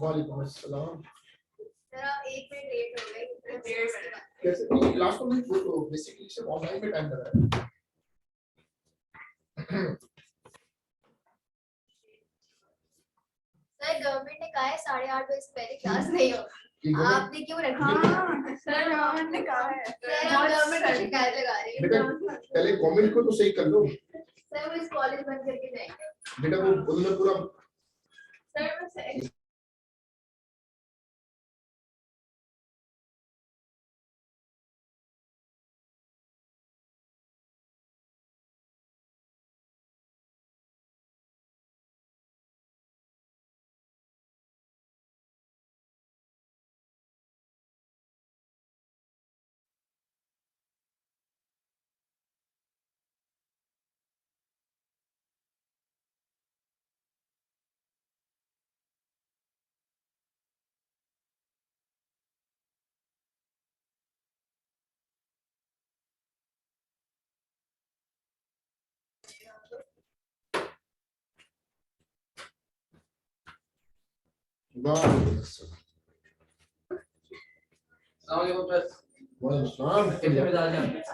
वालेकुम अस्सलाम। जरा 1 मिनट लेट हो गए। कैसे लास्ट में तो बेसिकली सिर्फ ऑनलाइन में टाइम लगा है। सर गवर्नमेंट ने कहा है 8:30 बजे से पहले क्लास नहीं होगी, आपने क्यों रखा? सर गवर्नमेंट ने कहा है। सर गवर्नमेंट की शिकायत लगा रही है। बेटा पहले गवर्नमेंट को तो सही कर लो। सर वो इस कॉलेज बंद करके जाएंगे। बेटा वो उन्होंने पूरा सर बस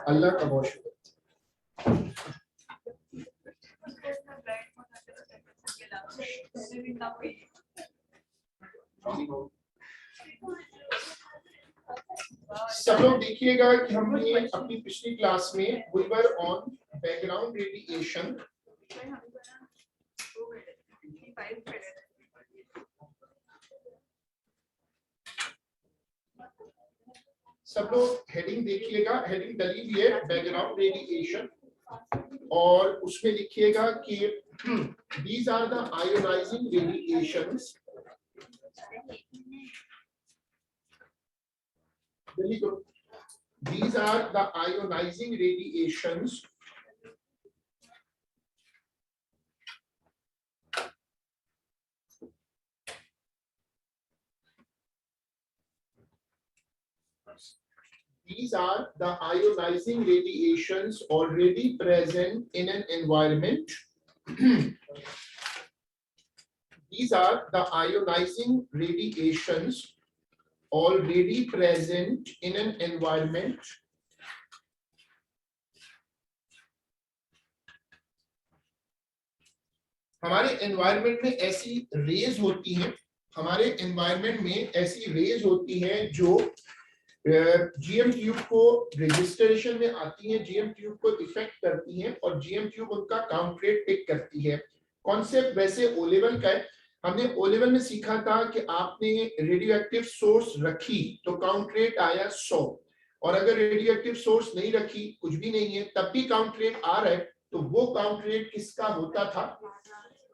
अल्लाह का बहुत शुक्र। सब लोग देखिएगा कि हमने अपनी पिछली क्लास में we were on background radiation. सब लोग हेडिंग देखिएगा, हेडिंग डली हुई है बैकग्राउंड रेडिएशन, और उसमें लिखिएगा कि these are the ionizing radiations। जल्दी करो। These are the ionizing radiations These are the ionizing radiations already present in an environment. These are the ionizing radiations already present in an environment हमारे environment में ऐसी raise होती हैं, हमारे environment में ऐसी रेज होती हैं जो जीएम ट्यूब को रजिस्ट्रेशन में आती हैं, जीएम ट्यूब को इफेक्ट करती हैं और जीएम ट्यूब उनका काउंट रेट पिक करती है। कॉन्सेप्ट वैसे ओ लेवल का है। हमने ओ लेवल में सीखा था कि आपने रेडियो एक्टिव सोर्स रखी तो काउंट रेट आया 100, और अगर रेडियो एक्टिव सोर्स नहीं रखी, कुछ भी नहीं है, तब भी काउंट रेट आ रहा है, तो वो काउंट रेट किसका होता था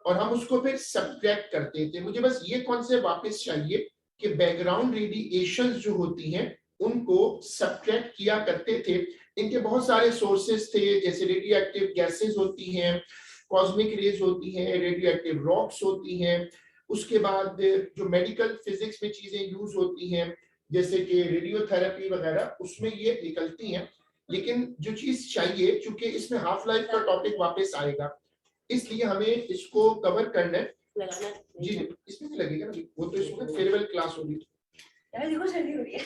और हम उसको फिर सब्ट्रैक्ट करते थे। मुझे बस ये कॉन्सेप्ट वापस चाहिए कि बैकग्राउंड रेडिएशंस जो होती हैं उनको सब्ट्रैक्ट किया करते थे। इनके बहुत सारे सोर्सेस थे, जैसे रेडियो एक्टिव गैसेस होती हैं, कॉस्मिक रेज होती हैं, रेडियो एक्टिव रॉक्स होती हैं, उसके बाद जो मेडिकल फिजिक्स में चीजें यूज होती हैं जैसे कि रेडियोथेरेपी वगैरह, उसमें ये निकलती हैं। लेकिन जो चीज चाहिए, चूंकि इसमें हाफ लाइफ का टॉपिक वापस आएगा, इसलिए हमें इसको कवर करना है। जी इसमें नहीं लगेगा ना, वो तो इसमें फेयरवेल क्लास होगी। देखो सर्दी हो रही है।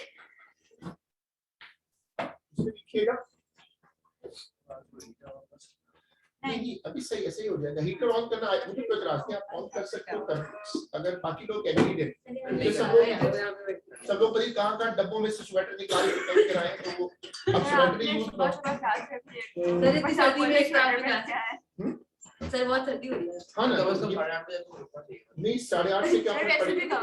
लिखिएगा नहीं, अभी सही ऐसे ही हो जाएगा। हीटर ऑन करना मुझे कोई इतराज नहीं, आप ऑन कर सकते हो, अगर बाकी लोग एग्रीड है। सब लोग पता कहाँ डब्बों में से स्वेटर निकाल के पहन कर आए, तो वो अब स्वेटर यूज ना सर बहुत सर्दी हो रही है। हाँ ना, नहीं 8:30 से क्या फर्क पड़ेगा।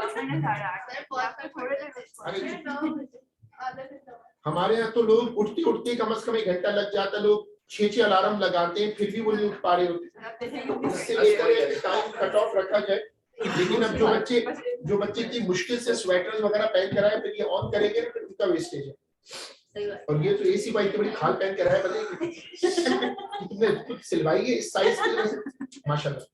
हमारे यहाँ तो लोग उठते उठते कम से कम 1 घंटा लग जाता, लोग 6 अलार्म लगाते हैं, फिर भी वो नहीं उठ पा रहे होते। इससे लेकर टाइम कट ऑफ रखा जाए। लेकिन अब जो बच्चे इतनी मुश्किल से स्वेटर्स वगैरह पहन कर आए, फिर ये ऑन करेंगे ना, फिर उनका वेस्टेज है। और ये तो एसी बाइक की बड़ी खाल पहन कर आया, तुमने खुद सिलवाई है इस साइज की, माशाल्लाह।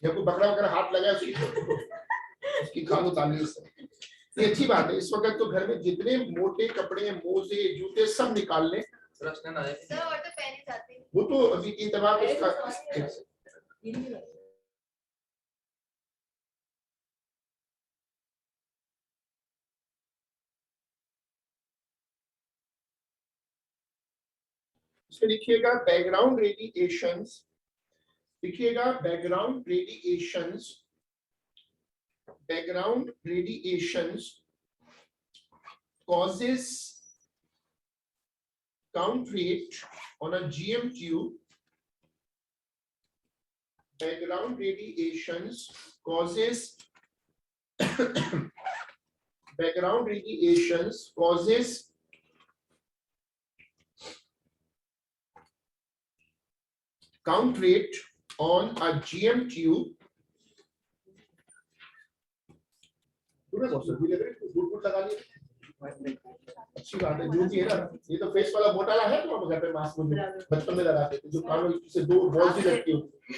जब कोई बकरा वगैरह हाथ लगाया उसकी खाल उतार ली। ये अच्छी बात है। इस वक्त तो घर में जितने मोटे कपड़े, मोजे, जूते सब निकाल लें। चाहते हैं। वो तो अभी इंतबाह उसका इसमें लिखिएगा बैकग्राउंड रेडिएशंस, लिखिएगा background radiations, background radiations causes count rate on a GM tube. Background radiations causes background radiations causes count rate on a GM tube. अच्छी बात है, जो भी है ना, ये तो फेस वाला मोटाला है तो हम घर पे मास्क में बचपन में लगाते थे, जो कानों से दो बॉल्स ही लगती होती,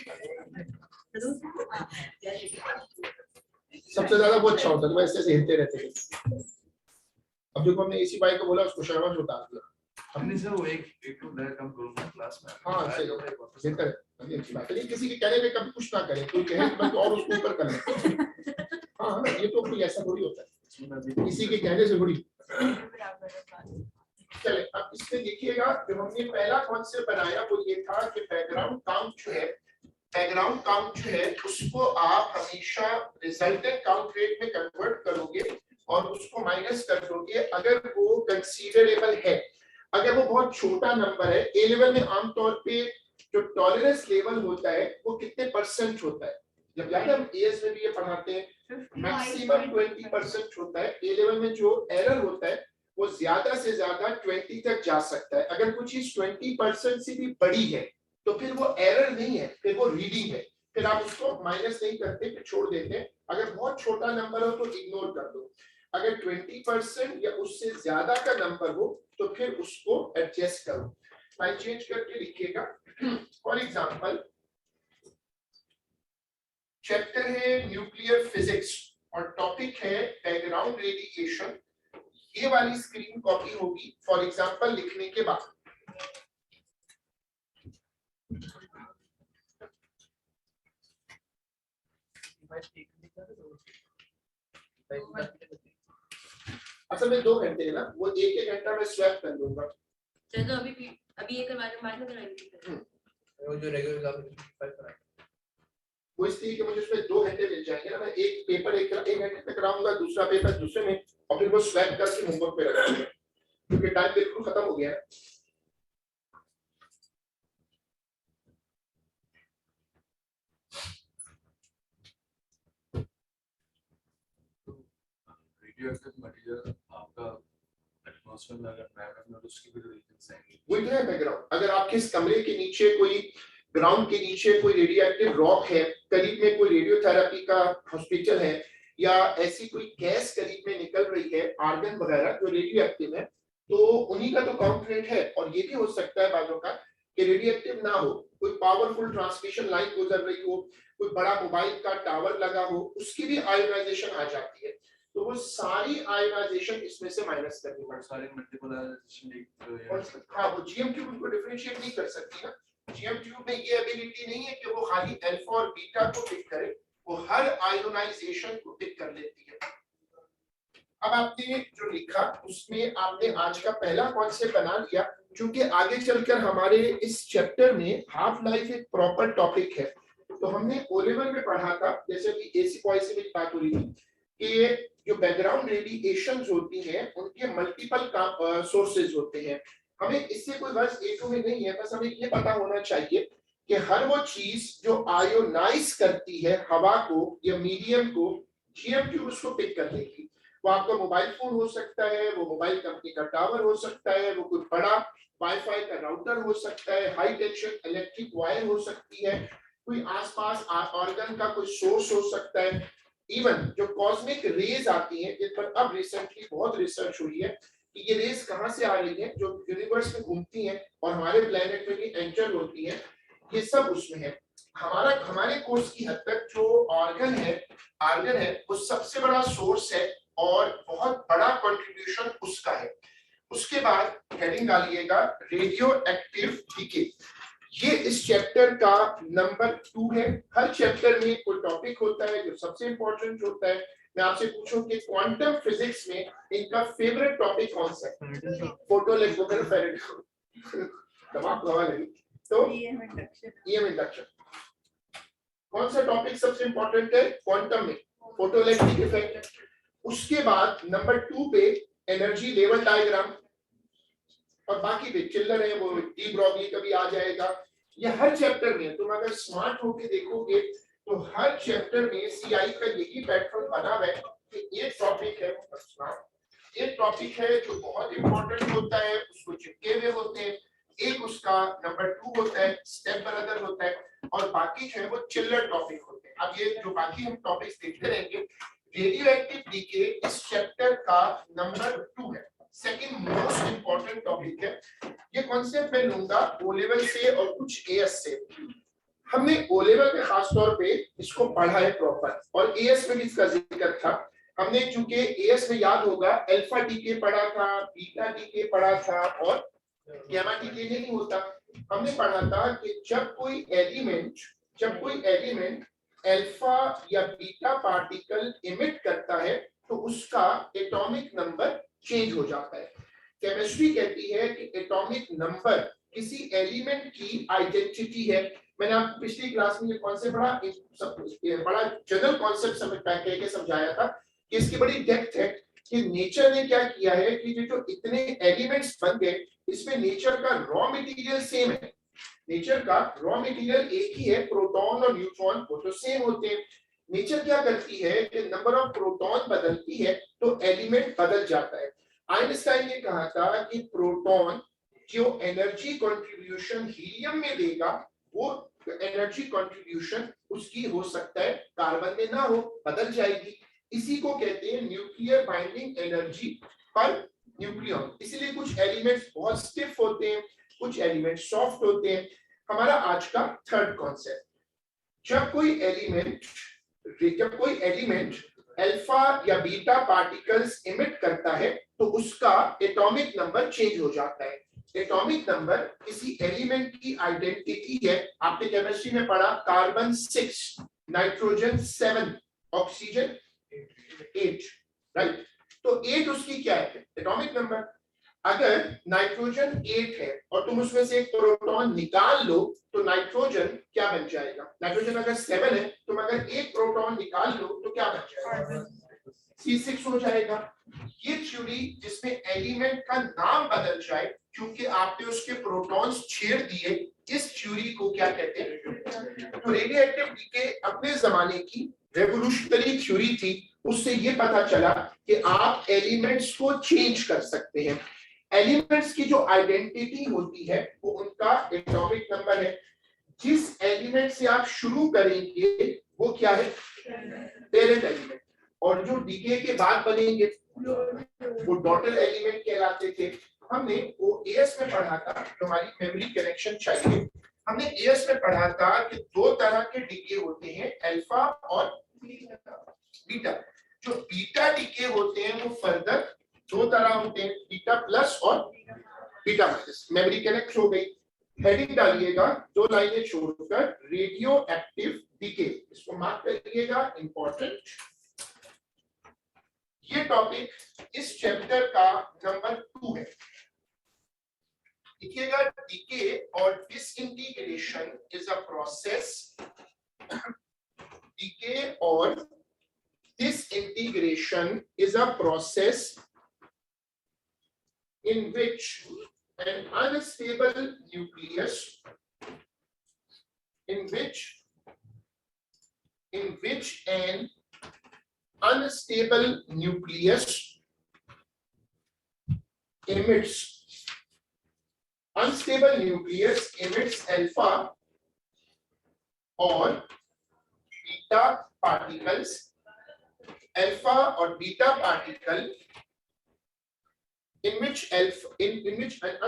सबसे ज्यादा वो अच्छा होता है, तो ऐसे ऐसे हिलते रहते थे। अब जो हमने एसी बाइक को बोला उसको शर्मा से उतार दिया अपने से, वो एक तो मैं कम करूंगा क्लास में। हाँ सही बेहतर है, अच्छी बात है। लेकिन किसी के कहने पे कभी कुछ ना करें, कोई कहे तो और उसको ऊपर कर ले। हाँ ये तो कोई ऐसा थोड़ी होता है, किसी के कहने से थोड़ी। चले अब इसमें देखिएगा, जो हमने पहला कॉन्सेप्ट बनाया वो ये था कि बैकग्राउंड काउंट जो है, बैकग्राउंड काउंट जो है उसको आप हमेशा रिजल्टेंट काउंट रेट में कन्वर्ट करोगे और उसको माइनस कर दोगे अगर वो कंसीडरेबल है। अगर वो बहुत छोटा नंबर है, ए लेवल में आमतौर पे जो टॉलरेंस लेवल होता है वो कितने परसेंट होता है, जब याद है हम एएस में भी ये पढ़ाते हैं, मैक्सिमम 20% होता है। ए लेवल में जो एरर होता है वो ज्यादा से ज्यादा 20 तक जा सकता है। अगर कुछ चीज 20% से भी बड़ी है तो फिर वो एरर नहीं है, फिर वो रीडिंग है, फिर आप उसको माइनस नहीं करते, फिर छोड़ देते हैं। अगर बहुत छोटा नंबर हो तो इग्नोर कर दो। अगर 20% या उससे ज्यादा का नंबर हो तो फिर उसको एडजस्ट करो, लाइन चेंज करके लिखिएगा। फॉर एग्जांपल चैप्टर है न्यूक्लियर फिजिक्स और टॉपिक है बैकग्राउंड रेडिएशन। ये वाली स्क्रीन कॉपी होगी फॉर एग्जांपल लिखने के बाद। असल में 2 घंटे है ना, वो एक घंटा में स्वैप कर लूंगा। चलो अभी ये करवा दो, बाद में कराएंगे। वो जो रेगुलर वो इसलिए कि मुझे उसमें 2 घंटे मिल जाएंगे ना, मैं एक पेपर एक घंटे तक कराऊंगा, दूसरा पेपर दूसरे में, और फिर वो स्वैप करके होमवर्क पे रखूंगा क्योंकि टाइम बिल्कुल खत्म हो गया है। रेडियोएक्टिव मटेरियल आपका एटमॉस्फेयर में अगर एनवायरनमेंट में, उसकी भी रीजंस हैं। वही तो है बैकग्राउंड। अगर आपके इस कमरे के नीचे कोई, ग्राउंड के नीचे कोई रेडियोएक्टिव रॉक है, करीब में कोई रेडियोथेरेपी का हॉस्पिटल है, या ऐसी कोई गैस करीब में निकल रही है, आर्गन वगैरह जो रेडियोएक्टिव है, तो उन्हीं का तो काउंट रेट है। और ये भी हो सकता है बातों का कि रेडियोएक्टिव ना हो, कोई पावरफुल ट्रांसमिशन लाइन गुजर रही हो, कोई बड़ा मोबाइल का टावर लगा हो, उसकी भी आयोनाइजेशन आ जाती है। तो वो सारी आयोनाइजेशन इसमें से माइनस करनी पड़ती है। सारे मल्टीपल आयोनाइजेशन, हाँ वो जीएम ट्यूब उनको डिफरेंशिएट नहीं कर सकती ना। जीएम ट्यूब में ये एबिलिटी नहीं है कि वो खाली अल्फा और बीटा को पिक करे, वो हर आयोनाइजेशन को पिक कर लेती है। अब आपने जो लिखा उसमें आपने आज का पहला कॉन्सेप्ट बना लिया, क्योंकि आगे चलकर हमारे इस चैप्टर में हाफ लाइफ एक प्रॉपर टॉपिक है। तो हमने ओ लेवल में पढ़ा था, जैसे कि एसी पॉइसी में बात हो रही थी कि जो बैकग्राउंड रेडिएशंस होती हैं उनके मल्टीपल सोर्सेज होते हैं। हमें इससे कोई वर्ष A2 में नहीं है, बस हमें ये पता होना चाहिए कि हर वो चीज जो आयोनाइज करती है हवा को या मीडियम को, जीएम ट्यूब उसको पिक कर लेगी। वो आपका मोबाइल फोन हो सकता है, वो मोबाइल कंपनी का टावर हो सकता है, वो कोई बड़ा वाईफाई का राउटर हो सकता है, हाई टेंशन इलेक्ट्रिक वायर हो सकती है, कोई आसपास ऑर्गन का कोई सोर्स हो सकता है। इवन जो कॉस्मिक रेज आती हैं, जिस पर अब रिसेंटली बहुत रिसर्च हुई है कि ये रेज कहां से आ रही है, जो यूनिवर्स में घूमती हैं और हमारे प्लेनेट में भी एंटर होती हैं, ये सब उसमें है। हमारे कोर्स की हद तक जो आर्गन है वो सबसे बड़ा सोर्स है और बहुत बड़ा कंट्रीब्यूशन उसका है। उसके बाद हेडिंग डालिएगा रेडियो एक्टिव डीके। चैप्टर का नंबर 2 है। हर चैप्टर में कोई टॉपिक होता है जो सबसे इंपॉर्टेंट होता है। मैं आपसे पूछूं कि क्वांटम फिजिक्स में इनका फेवरेट टॉपिक कौन सा है? फोटो इलेक्ट्रिकल फेरेडे दिमाग लगा लेंगे तो ईएम इंडक्शन। कौन सा टॉपिक सबसे इंपॉर्टेंट है क्वांटम में? Photo electric effect. उसके बाद नंबर 2 पे एनर्जी लेवल डायग्राम, और बाकी पे चिल्लर है वो डी ब्रॉगली कभी आ जाएगा। ये हर चैप्टर में तुम अगर स्मार्ट होके देखोगे तो हर चैप्टर में सीआई का यही पैटर्न बना हुआ है कि एक टॉपिक है एक टॉपिक है जो बहुत इंपॉर्टेंट होता है, उसको चिपके हुए होते हैं, एक उसका नंबर 2 होता है, स्टेप ब्रदर होता है, और बाकी जो है वो चिल्लर टॉपिक होते हैं। अब ये जो बाकी हम टॉपिक्स देखते रहेंगे, रेडियो एक्टिव डीके इस चैप्टर का नंबर 2 है, सेकंड मोस्ट इंपॉर्टेंट टॉपिक है। ये कॉन्सेप्ट मैं लूंगा ओ लेवल से और कुछ एएस से। हमने ओ लेवल पे खास तौर पे इसको पढ़ा है प्रॉपर, और एएस में भी इसका जिक्र था। हमने चूंकि एएस में याद होगा अल्फा डीके पढ़ा था, बीटा डीके पढ़ा था, और गामा डीके नहीं होता। हमने पढ़ा था कि जब कोई एलिमेंट अल्फा या बीटा पार्टिकल इमिट करता है तो उसका एटॉमिक नंबर चेंज हो जाता है। केमिस्ट्री कहती है कि एटॉमिक नंबर किसी एलिमेंट की आइडेंटिटी है। मैंने आपको पिछली क्लास में ये कॉन्सेप्ट बड़ा जनरल कॉन्सेप्ट समझाया था कि इसकी बड़ी डेप्थ है कि नेचर ने क्या किया है कि जो इतने एलिमेंट्स बन गए, इसमें नेचर का रॉ मटेरियल सेम है। नेचर का रॉ मटेरियल एक ही है, प्रोटॉन और न्यूट्रॉन वो तो सेम होते हैं। नेचर क्या करती है कि नंबर ऑफ प्रोटॉन बदलती है तो एलिमेंट बदल जाता है। आइंस्टाइन ने कहा था कि प्रोटॉन जो एनर्जी कंट्रीब्यूशन हीलियम में देगा वो एनर्जी कंट्रीब्यूशन उसकी हो सकता है कार्बन में ना हो, बदल जाएगी। इसी को कहते हैं nuclear binding energy per nucleon. इसलिए कुछ एलिमेंट्स बहुत स्टिफ होते हैं, कुछ एलिमेंट सॉफ्ट होते हैं। हमारा आज का थर्ड कॉन्सेप्ट, जब कोई एलिमेंट अल्फा या बीटा पार्टिकल्स इमिट करता है तो उसका एटॉमिक नंबर चेंज हो जाता है। एटॉमिक नंबर किसी एलिमेंट की आइडेंटिटी है। आपने केमिस्ट्री में पढ़ा कार्बन 6, नाइट्रोजन 7, ऑक्सीजन 8, राइट? तो 8 उसकी क्या है? Atomic number. अगर नाइट्रोजन 8 है और तुम उसमें से एक प्रोटॉन निकाल लो तो नाइट्रोजन क्या बन जाएगा? नाइट्रोजन अगर 7 है, तुम अगर एक प्रोटॉन निकाल लो तो क्या बन जाएगा? C6 हो जाएगा। ये थ्योरी जिसमें एलिमेंट का नाम बदल जाए क्योंकि आपने उसके प्रोटॉन्स छेड़ दिए, इस थ्योरी को क्या कहते हैं? तो रेडियो एक्टिव डीके अपने जमाने की रेवोल्यूशनरी थ्योरी थी। उससे ये पता चला कि आप एलिमेंट्स को चेंज कर सकते हैं। एलिमेंट्स की जो आइडेंटिटी होती है वो उनका एटॉमिक नंबर है। जिस एलिमेंट से आप शुरू करेंगे वो क्या है? Parent element. और जो डीके के बाद बनेंगे वो डॉटर एलिमेंट कहलाते थे। हमने वो एएस में पढ़ा था, जो हमारी मेमोरी कनेक्शन चाहिए। हमने एएस में पढ़ा था कि 2 तरह के डीके होते हैं, अल्फा और बीटा। जो बीटा डीके होते हैं वो फर्दर 2 तरह होते हैं, बीटा प्लस और बीटा माइनस। मेमोरी कनेक्ट हो गई। हेडिंग डालिएगा 2 लाइनें छोड़कर, रेडियो एक्टिव डीके, इसको मार्क करिएगा, इंपॉर्टेंट। ये टॉपिक इस चैप्टर का नंबर 2 है। देखिएगा, डीके और disintegration is a process. Decay और disintegration is a process in which an unstable nucleus emits alpha or beta particles. Alpha or beta particle in which an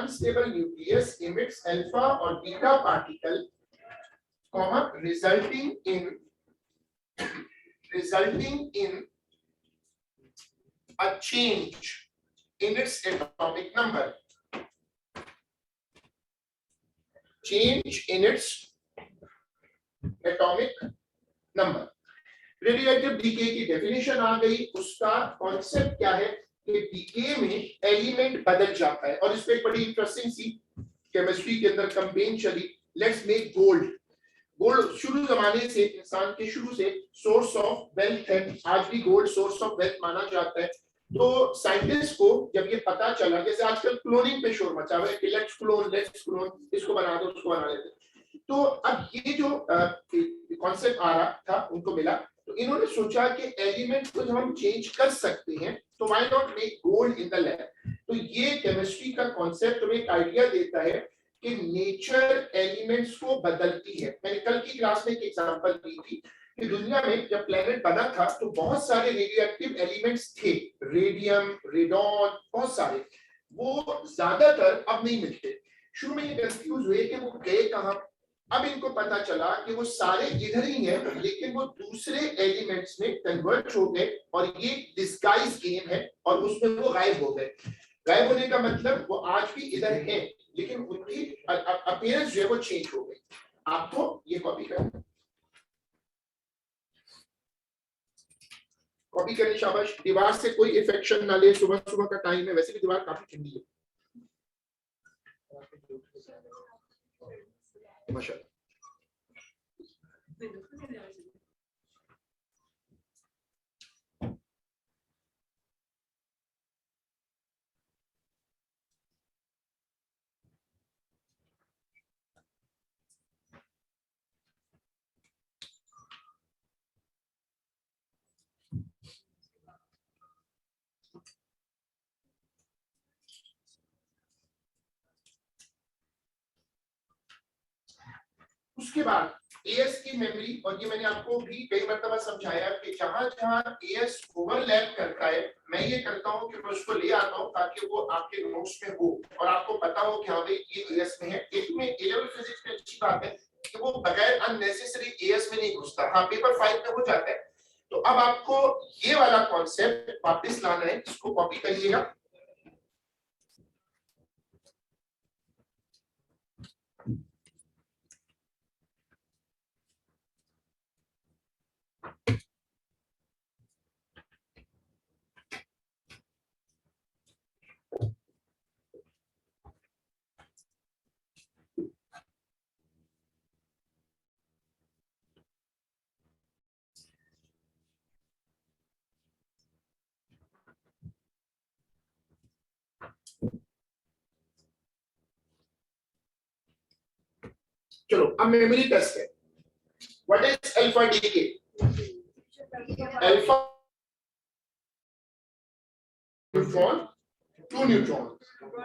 unstable nucleus emits alpha or beta particle, resulting in a change in its atomic number. Change in its atomic number. Radioactive decay की definition आ गई। उसका concept क्या है कि DK में element बदल जाता है। और इस पे एक बड़ी इंटरेस्टिंग सी केमिस्ट्री के अंदर कैंपेन चली, लेट्स मेक गोल्ड। गोल्ड शुरू जमाने से, इंसान के शुरू से सोर्स ऑफ वेल्थ है। आज भी गोल्ड सोर्स ऑफ वेल्थ माना जाता है। तो साइंटिस्ट को जब ये पता चला, जैसे आजकल क्लोनिंग पे शोर मचा हुआ है कि लेट्स क्लोन, इसको बना दो, उसको बना लेते, तो अब ये जो कॉन्सेप्ट आ रहा था उनको मिला, तो इन्होंने सोचा कि एलिमेंट को जब हम चेंज कर सकते हैं तो why not make gold in the lab. तो ये केमिस्ट्री का कॉन्सेप्ट हमें एक आइडिया देता है कि नेचर एलिमेंट्स को बदलती है। मैंने कल की क्लास में एक एग्जांपल दी थी कि दुनिया में जब प्लेनेट बना था तो बहुत सारे रेडियोएक्टिव एलिमेंट्स थे, रेडियम, रेडॉन, बहुत सारे, वो ज्यादातर अब नहीं मिलते। शुरू में ये कंफ्यूज हुए कि वो गए कहां। अब इनको पता चला कि वो सारे इधर ही हैं, लेकिन वो दूसरे एलिमेंट्स में कन्वर्ट हो गए और ये डिस्गाइज गेम है और उसमें वो गायब हो गए। गायब होने का मतलब वो आज भी इधर हैं, लेकिन उनकी अपीयरेंस जो है वो चेंज हो गई। आपको ये कॉपी करना, कॉपी करनी, शाबाश। दीवार से कोई इफेक्शन ना ले, सुबह सुबह का टाइम है, वैसे भी दीवार काफी ठंडी है। माशाल्लाह। उसके बाद एएस की मेमोरी, और ये मैंने आपको भी कई मर्तबा समझाया कि जहां जहां एएस ओवरलैप करता है, मैं ये करता हूं कि मैं उसको ले आता हूं ताकि वो आपके नोट्स में हो और आपको पता हो कि हाँ भाई ये एएस में है। एक में A-level फिजिक्स में अच्छी बात है कि वो बगैर अननेसेसरी एएस में नहीं घुसता, हाँ पेपर 5 में हो जाता है। तो अब आपको ये वाला कॉन्सेप्ट वापस लाना है, इसको कॉपी करिएगा। चलो अब मेमोरी टेस्ट है। What is alpha decay? Alpha neutron, 2 neutron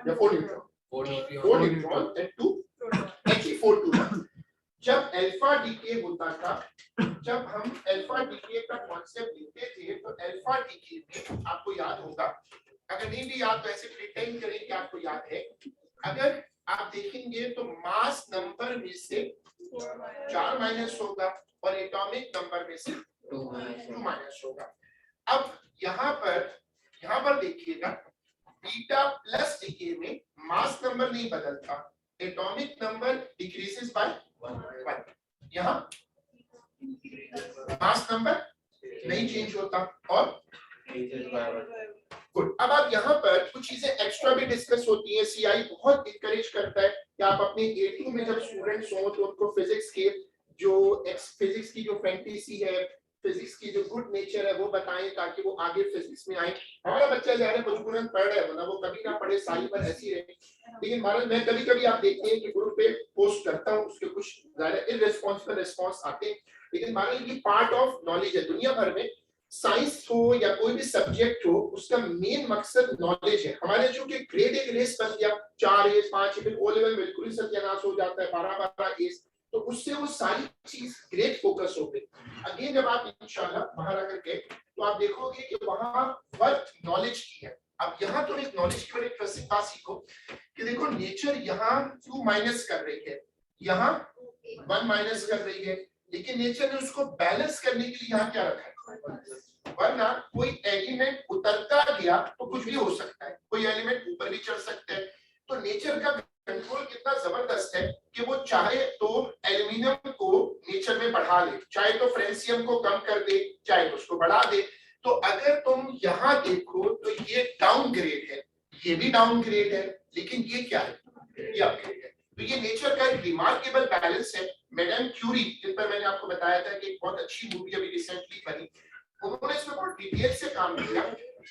या 4 न्यूट्रॉन, 4 न्यूट्रॉन एंड 2 He421। जब अल्फा डीके होता था, जब हम अल्फा डीके का कॉन्सेप्ट लेते थे, तो अल्फा डीके में आपको याद होगा, अगर नहीं भी याद तो ऐसे प्रिटेंड करें कि आपको याद है। अगर आप देखेंगे तो मास नंबर में से 4 माइनस होगा और एटॉमिक नंबर में से 2 माइनस होगा। अब यहाँ पर देखिएगा, बीटा प्लस डीके में मास नंबर नहीं बदलता, एटॉमिक नंबर डिक्रीजेस बाय 1। यहाँ मास नंबर नहीं चेंज होता और गुड। अब आप यहाँ पर कुछ चीजें एक्स्ट्रा भी डिस्कस होती हैं। सीआई बहुत इंकरेज करता है कि आप अपने A2 में जब स्टूडेंट्स हो तो उनको फिजिक्स की जो फैंटेसी है, फिजिक्स की जो गुड नेचर है वो बताएं ताकि वो आगे फिजिक्स में आए। हमारा बच्चा जा रहा है मजबूरन पढ़ रहा है, वरना वो कभी ना पढ़े, साल भर ऐसी रहे। लेकिन महाराज मैं कभी आप देखते हैं कि ग्रुप पे पोस्ट करता हूँ, उसके कुछ ज्यादा इररेस्पॉन्सिबल रिस्पॉन्स आते हैं, लेकिन महाराज ये पार्ट ऑफ नॉलेज है। दुनिया भर में साइंस हो या कोई भी सब्जेक्ट हो, उसका मेन मकसद नॉलेज है। हमारे चूंकि ग्रेड एक रेस बन गया, 4 एस 5 फिर ओ लेवल बिल्कुल ही सत्यानाश हो जाता है, 12 एस, तो उससे वो सारी चीज ग्रेट फोकस हो गई। अगेन जब आप इंशाल्लाह बाहर आकर के तो आप देखोगे कि वहां वर्थ नॉलेज की है। अब यहाँ तो एक नॉलेज की बड़ी इंटरेस्टिंग बात सीखो कि देखो नेचर यहाँ 2 माइनस कर रही है, यहाँ 1 माइनस कर रही है, लेकिन नेचर ने उसको बैलेंस करने के लिए यहाँ क्या रखा है, वरना कोई एलिमेंट उतरता गया तो कुछ भी हो सकता है, कोई एलिमेंट ऊपर भी चढ़ सकता है। तो नेचर का कंट्रोल कितना जबरदस्त है कि वो चाहे तो एल्यूमिनियम को नेचर में बढ़ा बढ़ा ले, चाहे तो फ्रेंसियम को कम कर दे, चाहे तो उसको बढ़ा दे। तो अगर तुम यहाँ देखो तो ये डाउनग्रेड है, ये भी डाउनग्रेड है, लेकिन ये क्या है, ये अपग्रेड है। तो ये नेचर का एक रिमार्केबल बैलेंस है। मैडम क्यूरी, जिन पर मैंने आपको बताया था कि एक बहुत अच्छी मूवी अभी रिसेंटली बनी, उन्होंने इसमें बहुत डिटेल से काम किया।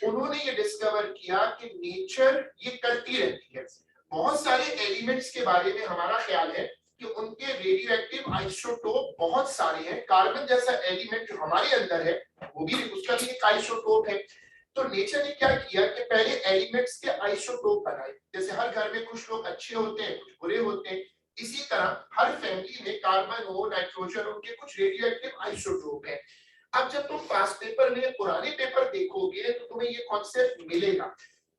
उन्होंने ये डिस्कवर किया कि नेचर ये करती रहती है। बहुत सारे एलिमेंट्स के बारे में हमारा ख्याल है कि उनके रेडियोएक्टिव आइसोटोप बहुत सारे हैं। कार्बन जैसा एलिमेंट जो हमारे अंदर है वो भी, उसका भी एक आइसोटोप है। तो नेचर ने क्या किया कि पहले एलिमेंट्स के आइसोटोप बनाए। जैसे हर घर में कुछ लोग अच्छे होते हैं, कुछ बुरे होते हैं, इसी तरह हर फैमिली में कार्बन हो, नाइट्रोजन, उनके कुछ रेडियोएक्टिव आइसोटोप है। अब जब तुम पास्ट पेपर में पुराने पेपर देखोगे तो तुम्हें ये कॉन्सेप्ट मिलेगा।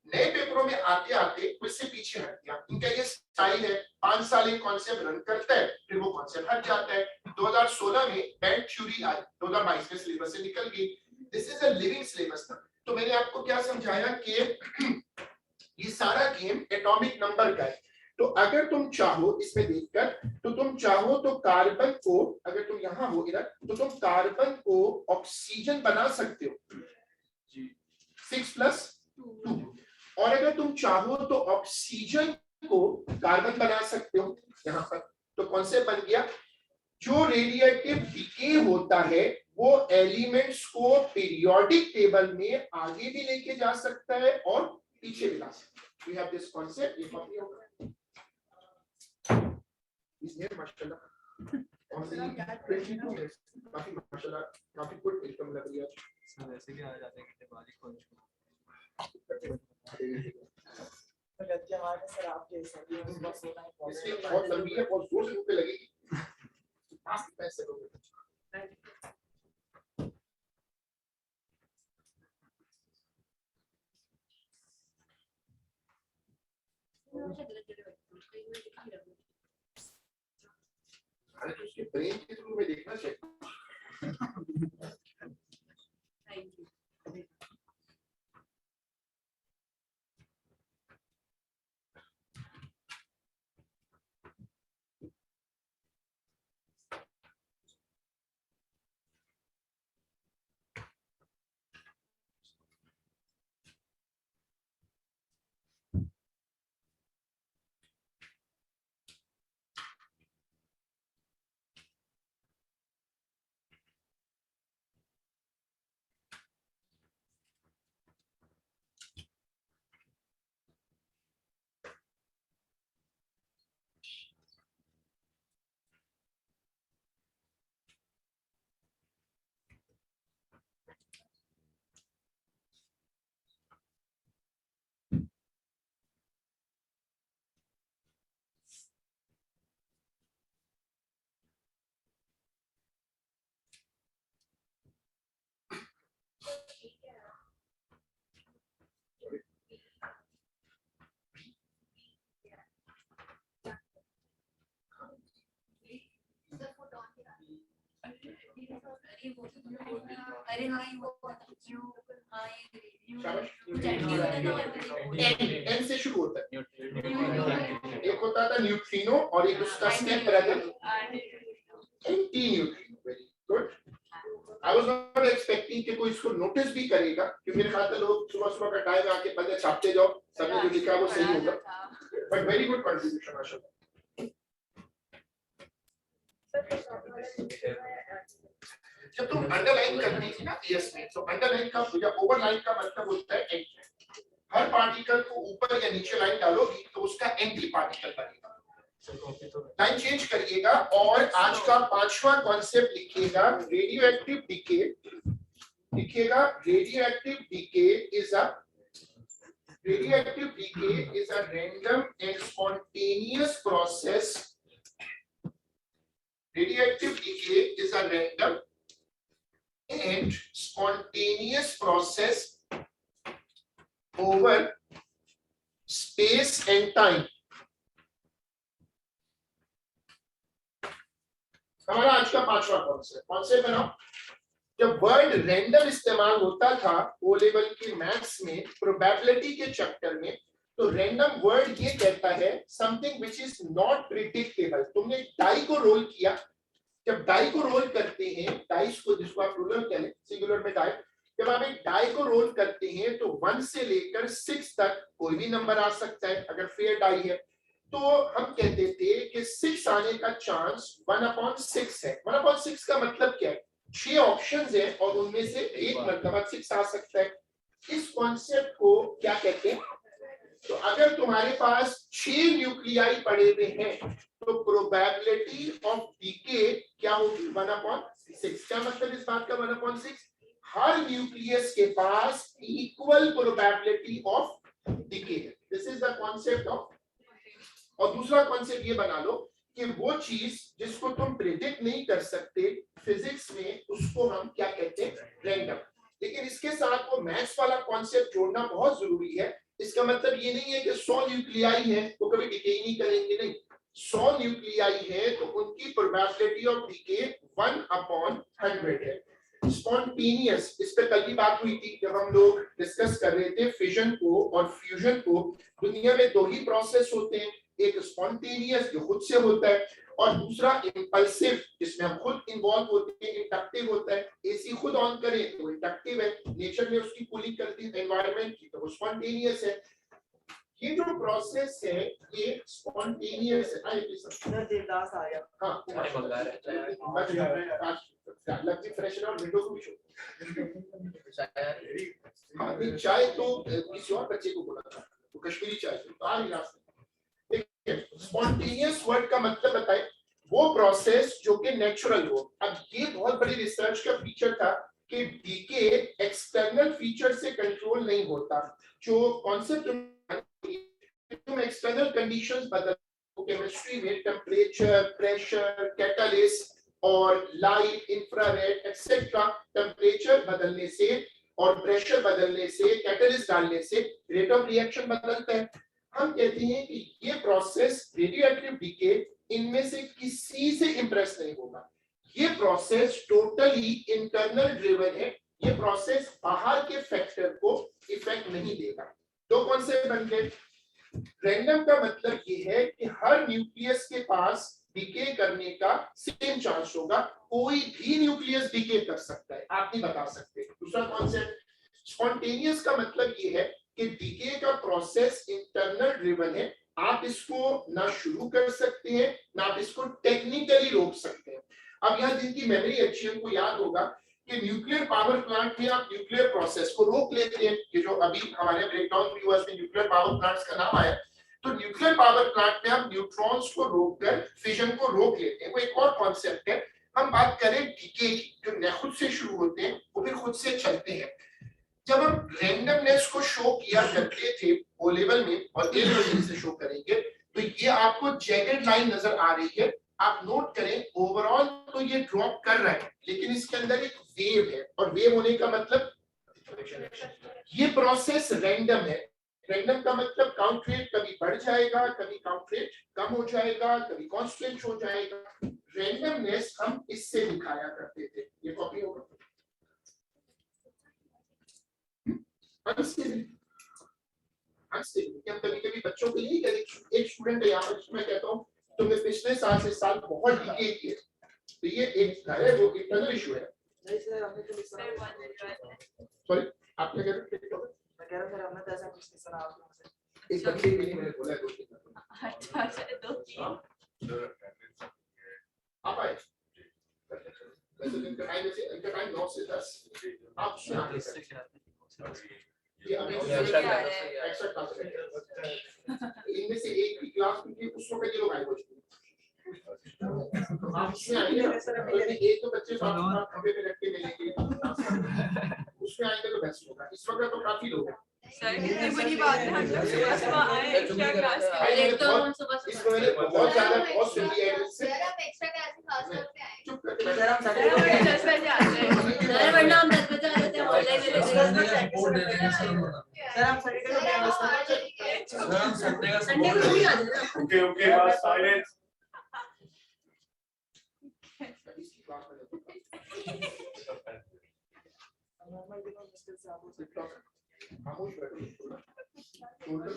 नए पेपरों में आते आते उससे पीछे हट गया। इनका ये स्टाइल है, 5 साल एक कॉन्सेप्ट रन करता है, फिर वो कॉन्सेप्ट हट जाता है। 2016 में बैंड थ्योरी आई, 2022 में सिलेबस से निकल गई। This is a living syllabus था। तो मैंने आपको क्या समझाया कि ये सारा गेम एटॉमिक नंबर का है। तो अगर तुम चाहो इसमें देखकर, तो तुम चाहो तो कार्बन को, अगर तुम यहाँ हो इधर, तो तुम कार्बन को ऑक्सीजन बना सकते हो 6+2, और अगर तुम चाहो तो ऑक्सीजन को कार्बन बना सकते हो यहाँ पर। तो कॉन्सेप्ट बन गया, जो रेडिएटिव डीके होता है वो एलिमेंट्स को पीरियोडिक टेबल में आगे भी लेके जा सकता है और पीछे भी ला सकता है। We have this concept, ये कॉपी होगा इसमें माशाल्लाह काफी माशाल्लाह काफी गुड इनकम लग रही है सर। ऐसे भी आ जाते हैं कि बारिश को हमारे सर आप जैसा भी इसलिए बहुत लंबी है, बहुत जोर से पे लगेगी। पास पैसे लोगे अरे तो उसके ब्रेन के थ्रू में देखना चाहिए। अरे हाँ ये वो हाँ ये एन से शुरू होता है। एक होता था न्यूट्रिनो और एक उसका step brother anti neutrino. Very good. I was not expecting कि कोई इसको नोटिस भी करेगा, क्योंकि मेरे ख्याल से लोग सुबह सुबह का टाइम आके पहले छापते जाओ, सबने जो लिखा है वो सही होगा। बट वेरी गुड कंट्रीब्यूशन माशाल्लाह। जब तुम अंडरलाइन करती थी ना पीएस में, तो अंडरलाइन का या ओवरलाइन का मतलब होता है एंटी। हर पार्टिकल को ऊपर या नीचे लाइन डालोगी तो उसका एंटी पार्टिकल बनेगा। लाइन चेंज करिएगा और आज का 5वां कॉन्सेप्ट लिखिएगा रेडियोएक्टिव डीके। लिखिएगा radioactive decay is a random and spontaneous process. Radioactive decay is a random and spontaneous process over space and time. हमारा आज का 5वां कॉन्सेप्ट बनाओ। जब वर्ड रैंडम इस्तेमाल होता था ओ लेवल के मैथ्स में प्रोबेबिलिटी के चैप्टर में, तो रैंडम वर्ड ये कहता है something which is not predictable. तुमने डाई को रोल किया, जब डाई को रोल करते हैं, डाइस को जिसको आप रूलर कह लें, सिंगुलर में डाई, जब आप एक डाई को रोल करते हैं तो 1 से लेकर 6 तक कोई भी नंबर आ सकता है अगर फेयर डाई है। तो हम कहते थे कि 6 आने का चांस 1/6 है। 1/6 का मतलब क्या है? 6 ऑप्शंस है और उनमें से एक मरतबा 6 आ सकता है। इस कॉन्सेप्ट को क्या कहते हैं? तो अगर तुम्हारे पास 6 न्यूक्लियाई पड़े हुए हैं तो प्रोबेबिलिटी ऑफ डीके क्या होगी? 1/6। क्या मतलब इस बात का 1/6? हर न्यूक्लियस के पास इक्वल प्रोबेबिलिटी ऑफ डीके है। This is the concept of. और दूसरा कॉन्सेप्ट ये बना लो कि वो चीज जिसको तुम प्रेडिक्ट नहीं कर सकते फिजिक्स में, उसको हम क्या कहते हैं? रैंडम। लेकिन इसके साथ वो मैथ्स वाला कॉन्सेप्ट जोड़ना बहुत जरूरी है। इसका मतलब ये नहीं है कि 100 न्यूक्लियाई है तो कभी डिके ही नहीं करेंगे, नहीं। 100 न्यूक्लियाई है तो उनकी प्रोबेबिलिटी ऑफ डीके 1/100 है। स्पॉन्टेनियस, इस पे कल की बात हुई थी जब हम लोग डिस्कस कर रहे थे फिजन को और फ्यूजन को। दुनिया में 2 ही प्रोसेस होते हैं, एक स्पॉन्टेनियस जो खुद से होता है और दूसरा इंपल्सिव जिसमें हम खुद इन्वॉल्व होते हैं, इंडक्टिव होता है। एसी खुद ऑन करें तो इंडक्टिव है, नेचर ने उसकी कूलिंग कर दी एनवायरनमेंट की तो वो स्पॉन्टेनियस है। ये जो प्रोसेस है ये स्पॉन्टेनियस है। देवदास आ गया। हाँ, लगती फ्रेश और विंडो को भी छोड़। हाँ, नहीं चाय तो किसी और बच्चे को बोला था, तो कश्मीरी चाय तो आ रही रास्ते। स्पॉन्टेनियस वर्ड का मतलब बताए, वो प्रोसेस जो कि नेचुरल हो। अब ये बहुत बड़ी रिसर्च का फीचर था कि डीके एक्सटर्नल फीचर से कंट्रोल नहीं होता। जो कॉन्सेप्ट तुम एक्सटर्नल कंडीशंस बदल, केमिस्ट्री में टेम्परेचर, प्रेशर, कैटालिस्ट और लाइट, इंफ्रारेड एक्सेट्रा, टेम्परेचर बदलने से और प्रेशर बदलने से, कैटालिस्ट डालने से रेट ऑफ रिएक्शन बदलता है। हम कहते हैं कि ये प्रोसेस रेडियोएक्टिव डीके इनमें से किसी से इंप्रेस नहीं होगा। ये प्रोसेस टोटली इंटरनल ड्रिवन है। ये प्रोसेस बाहर के फैक्टर को इफेक्ट नहीं देगा। दो कॉन्सेप्ट बन गए। रैंडम का मतलब ये है कि हर न्यूक्लियस के पास डीके करने का सेम चांस होगा। कोई भी न्यूक्लियस डीके कर सकता है, आप नहीं बता सकते। दूसरा कॉन्सेप्ट स्पॉन्टेनियस का मतलब ये है कि डीके का प्रोसेस इंटरनल ड्रिवन है। आप इसको ना शुरू कर सकते हैं ना आप इसको टेक्निकली रोक सकते हैं। अब यहाँ जिनकी मेमोरी अच्छी है उनको याद होगा कि न्यूक्लियर पावर प्लांट में आप न्यूक्लियर प्रोसेस को रोक लेते हैं। ये जो अभी हमारे ब्रेकडाउन व्यूअर्स में न्यूक्लियर पावर प्लांट्स का नाम आया, तो न्यूक्लियर पावर प्लांट में आप न्यूट्रॉन्स को रोककर फिजन को रोक लेते हैं। वो एक और कॉन्सेप्ट है। हम बात करें डीके की, जो खुद से शुरू होते हैं वो फिर खुद से चलते हैं। जब हम रैंडमनेस को शो किया करते थे ओ लेवल में और ए लेवल से शो करेंगे तो ये आपको जेगेड लाइन नजर आ रही है। आप नोट करें ओवरऑल तो ये ड्रॉप कर रहा है लेकिन इसके अंदर एक वेव है और वेव होने का मतलब ये प्रोसेस रैंडम है। रैंडम का मतलब काउंट रेट कभी बढ़ जाएगा, कभी काउंट रेट कम हो जाएगा, कभी कांस्टेंट हो जाएगा। रैंडमनेस हम इससे दिखाया करते थे। ये कॉपी होगा अनस्टेबिलिटी। हम कभी कभी बच्चों के लिए एक स्टूडेंट है यहाँ पर, मैं कहता हूँ तुमने पिछले साल से साल बहुत डीके किए, तो ये एक है वो इंटरनल इशू है। सॉरी आप क्या कह रहे हो? मैं कह रहा हूं हमने तो ऐसा कुछ नहीं सुना आपसे। एक बच्चे के लिए मैंने बोला है 2-3 अच्छा दो आप आए वैसे इनका टाइम 9 से 10 आप सुना ये अभी एक्स्ट्रा क्लास है। इनमें से एक भी क्लास में उस वक्त ये लोग आए हुए आप इसमें आइए ना, एक तो बच्चे साथ खंबे पे रख के मिलेंगे उसमें आएंगे तो बेस्ट होगा। इस वक्त तो काफी लोग हैं सर कितनी बड़ी बात है, हम लोग सुबह आए एक्स्ट्रा क्लास के भाई, लिए। मैंने तो हम इसमें मैंने बहुत ज्यादा बहुत सुन लिया है इससे। सर आप एक्स्ट्रा क्लास खास तौर पे आए। चुप करके सर हम सर हम 10 बजे आते हैं सर, वरना हम 10 बजे आ जाते हैं ऑनलाइन ले लेते हैं। सर हम संडे को सर हम संडे का संडे को नहीं आते ना। ओके ओके बस साइलेंस। इसकी क्लास में नॉर्मल दिनों मुश्किल से आप खामोश बैठो टोटल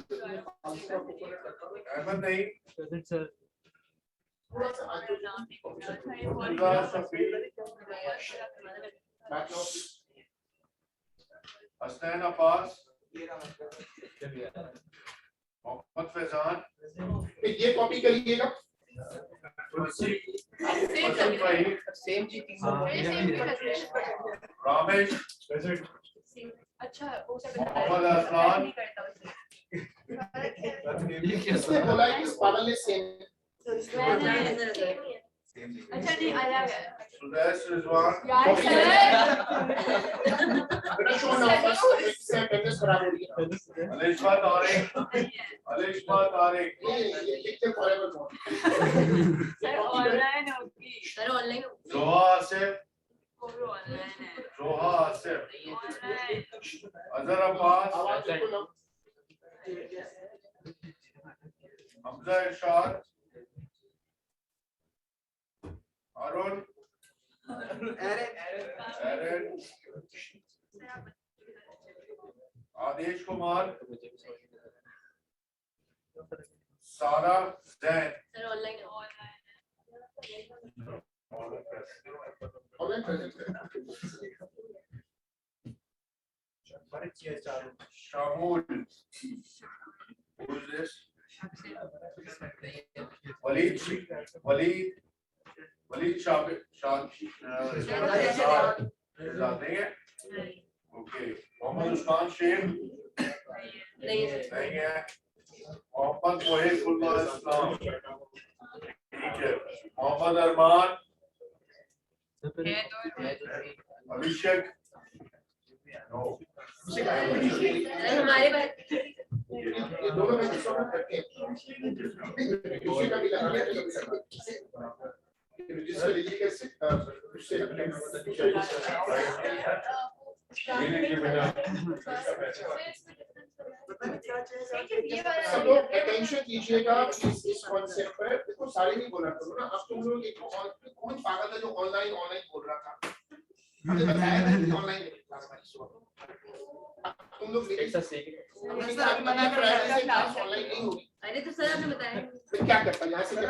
अहमद नहीं प्रेजेंट सर। थोड़ा सा आगे बैक नाउ हसनैन अब्बास, मोहम्मद फैजान, ये कॉपी करिएगा हसन फहीम, सेम जी रामेश, अच्छा मोहम्मद अरफान, किसने बोला है कि इस पागल ने सेम अच्छा नहीं अलग है सुदैश रिजवान, यार शो ना इससे अटेंडेंस खराब हो रही है अलिशा तारिक, अलिशा तारिक, ये लिखते फॉरएवर मोड सर ऑनलाइन होगी सर ऑनलाइन जोहा आसिफ, वो भी ऑनलाइन है जोहा आसिफ, ऑनलाइन अजहर अब्बास, आवाज देखो ना हमजा इरशाद, अरुण, एरन, Adesh Kumar, Sara Jain, sir online online present Shamul, who is this? Waleed Shahzad नहीं है? ओके, मोहम्मद उस्मान शेख नहीं नहीं है, मोहम्मद वहीदुल्लाह इस्लाम ठीक है, मोहम्मद अरमान, अभिषेक नो, हमारे पास ये दोनों में किसको करते हैं किसी का भी लगा रजिस्टर लीजिए कैसे उससे सब लोग अटेंशन दीजिएगा इस कॉन्सेप्ट पर। देखो सारे नहीं बोला करो ना, अब तुम लोग एक कौन पागल है जो ऑनलाइन बोल रहा था, मुझे बताया था कि ऑनलाइन क्लास तुम लोग क्लास ऑनलाइन नहीं होगी। अरे तो सर आपने बताया फिर क्या करता यहाँ से जब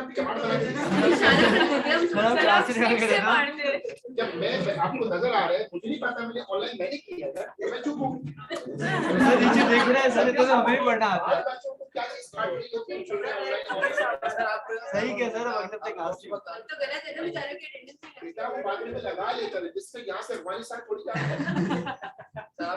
मैं आपको नजर आ रहा है, मुझे नहीं पता मैंने ऑनलाइन मैंने किया था, मैं चुप हूँ। नीचे देख रहे हैं सर, तो हमें भी पढ़ना आता है। बच्चों को क्या चीज स्टार्ट की होती है सही क्या सर, मतलब से क्लास तो गलत है ना, बेचारे की अटेंडेंस बेटा वो बाद में लगा लेता है जिससे यहाँ से अफगानी साथ थोड़ी जाता है।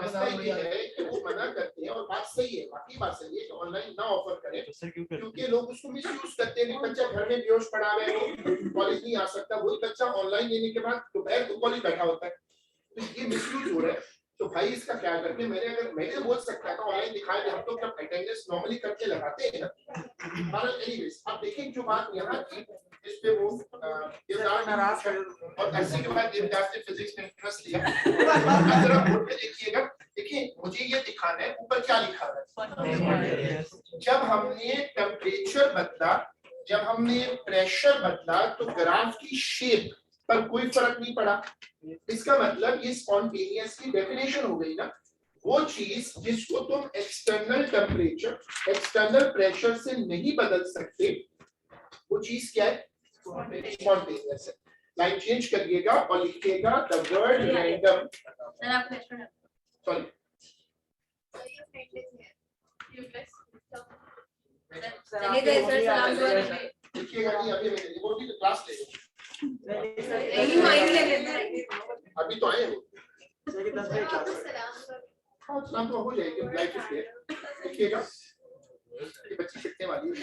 मसला ये है कि वो मना करते हैं और बात सही है, बाकी बात सही है कि ऑनलाइन ना ऑफर करें क्योंकि लोग उसको मिसयूज करते हैं। बच्चा घर में बेहोश पड़ा हुआ है, वो कॉलेज नहीं आ सकता, वही बच्चा ऑनलाइन लेने के बाद दोपहर को कॉलेज बैठा होता है, तो ये मिसयूज हो रहा है। तो भाई इसका क्या करते हैं, मैंने बोल सकता था ऑनलाइन दिखाया, हम लोग जब अटेंडेंस नॉर्मली करके लगाते हैं ना। एनीवेज अब देखिए जो बात यहाँ की इस पे वो देवदास और ऐसे के बाद देवदास ने फिजिक्स में इंटरेस्ट लिया। जरा बोर्ड पे देखिएगा, देखिए मुझे ये दिखाना है ऊपर क्या लिखा है। जब हमने टेम्परेचर बदला, जब हमने प्रेशर बदला, तो ग्राफ की शेप पर कोई फर्क नहीं पड़ा। इसका मतलब ये स्पॉन्टेनियस की डेफिनेशन हो गई ना, वो चीज जिसको तुम एक्सटर्नल टेम्परेचर, एक्सटर्नल प्रेशर से नहीं बदल सकते, वो चीज क्या है, स्पॉन्टेनियस है। लाइन चेंज करिएगा और लिखिएगा द वर्ड रैंडम, सॉरी लिखिएगा नहीं, अभी वो भी क्लास ले अभी तो आए हो, हाँ तो हो जाएगी लाइफ पे लिखिएगा, ये बच्ची सीखने वाली है।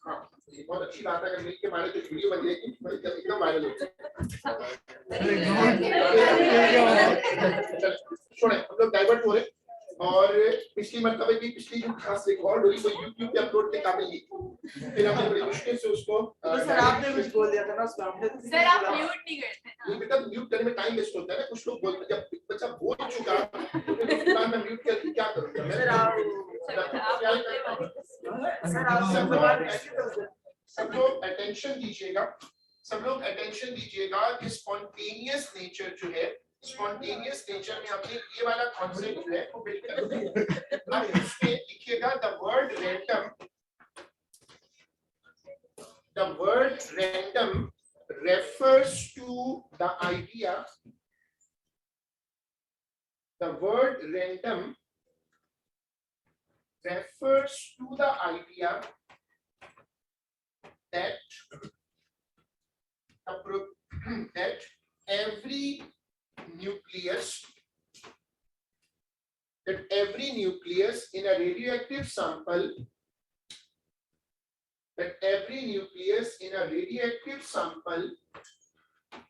हाँ ये बहुत अच्छी बात है, अगर मिल के मारे तो वीडियो बन जाएगी, एकदम वायरल हो जाएगी। सुने हम लोग डाइवर्ट हो रहे और पिछली मरतबे की पिछली जो क्लास रिकॉर्ड हुई वो YouTube पे अपलोड के काबिल नहीं, फिर हमने बड़ी मुश्किल से उसको सर आपने कुछ बोल दिया था ना उसमें, हमने सर आप म्यूट नहीं करते ना, ये बेटा म्यूट करने में टाइम वेस्ट होता है ना, कुछ लोग बोलते हैं जब बच्चा बोल चुका तो फिर उसके बाद मैं म्यूट करके क्या करूंगा। सर आप सब लोग अटेंशन दीजिएगा, सब लोग अटेंशन दीजिएगा कि स्पॉन्टेनियस नेचर जो है, स्पॉन्टेनियस नेचर में हमने ये वाला कॉन्सेप्ट जो है वो बिल्ड कर दिया। अब इसमें लिखिएगा the word random, the word random refers to the idea. The word random refers to the idea that that every nucleus in a radioactive sample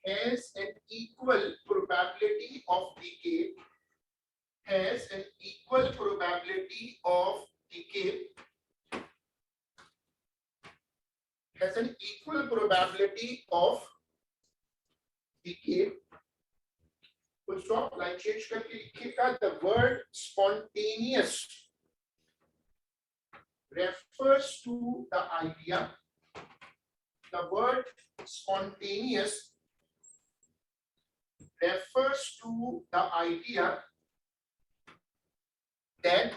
has an equal probability of decay, full stop, line change करके लिखिएगा. The word spontaneous refers to the idea. The word spontaneous refers to the idea that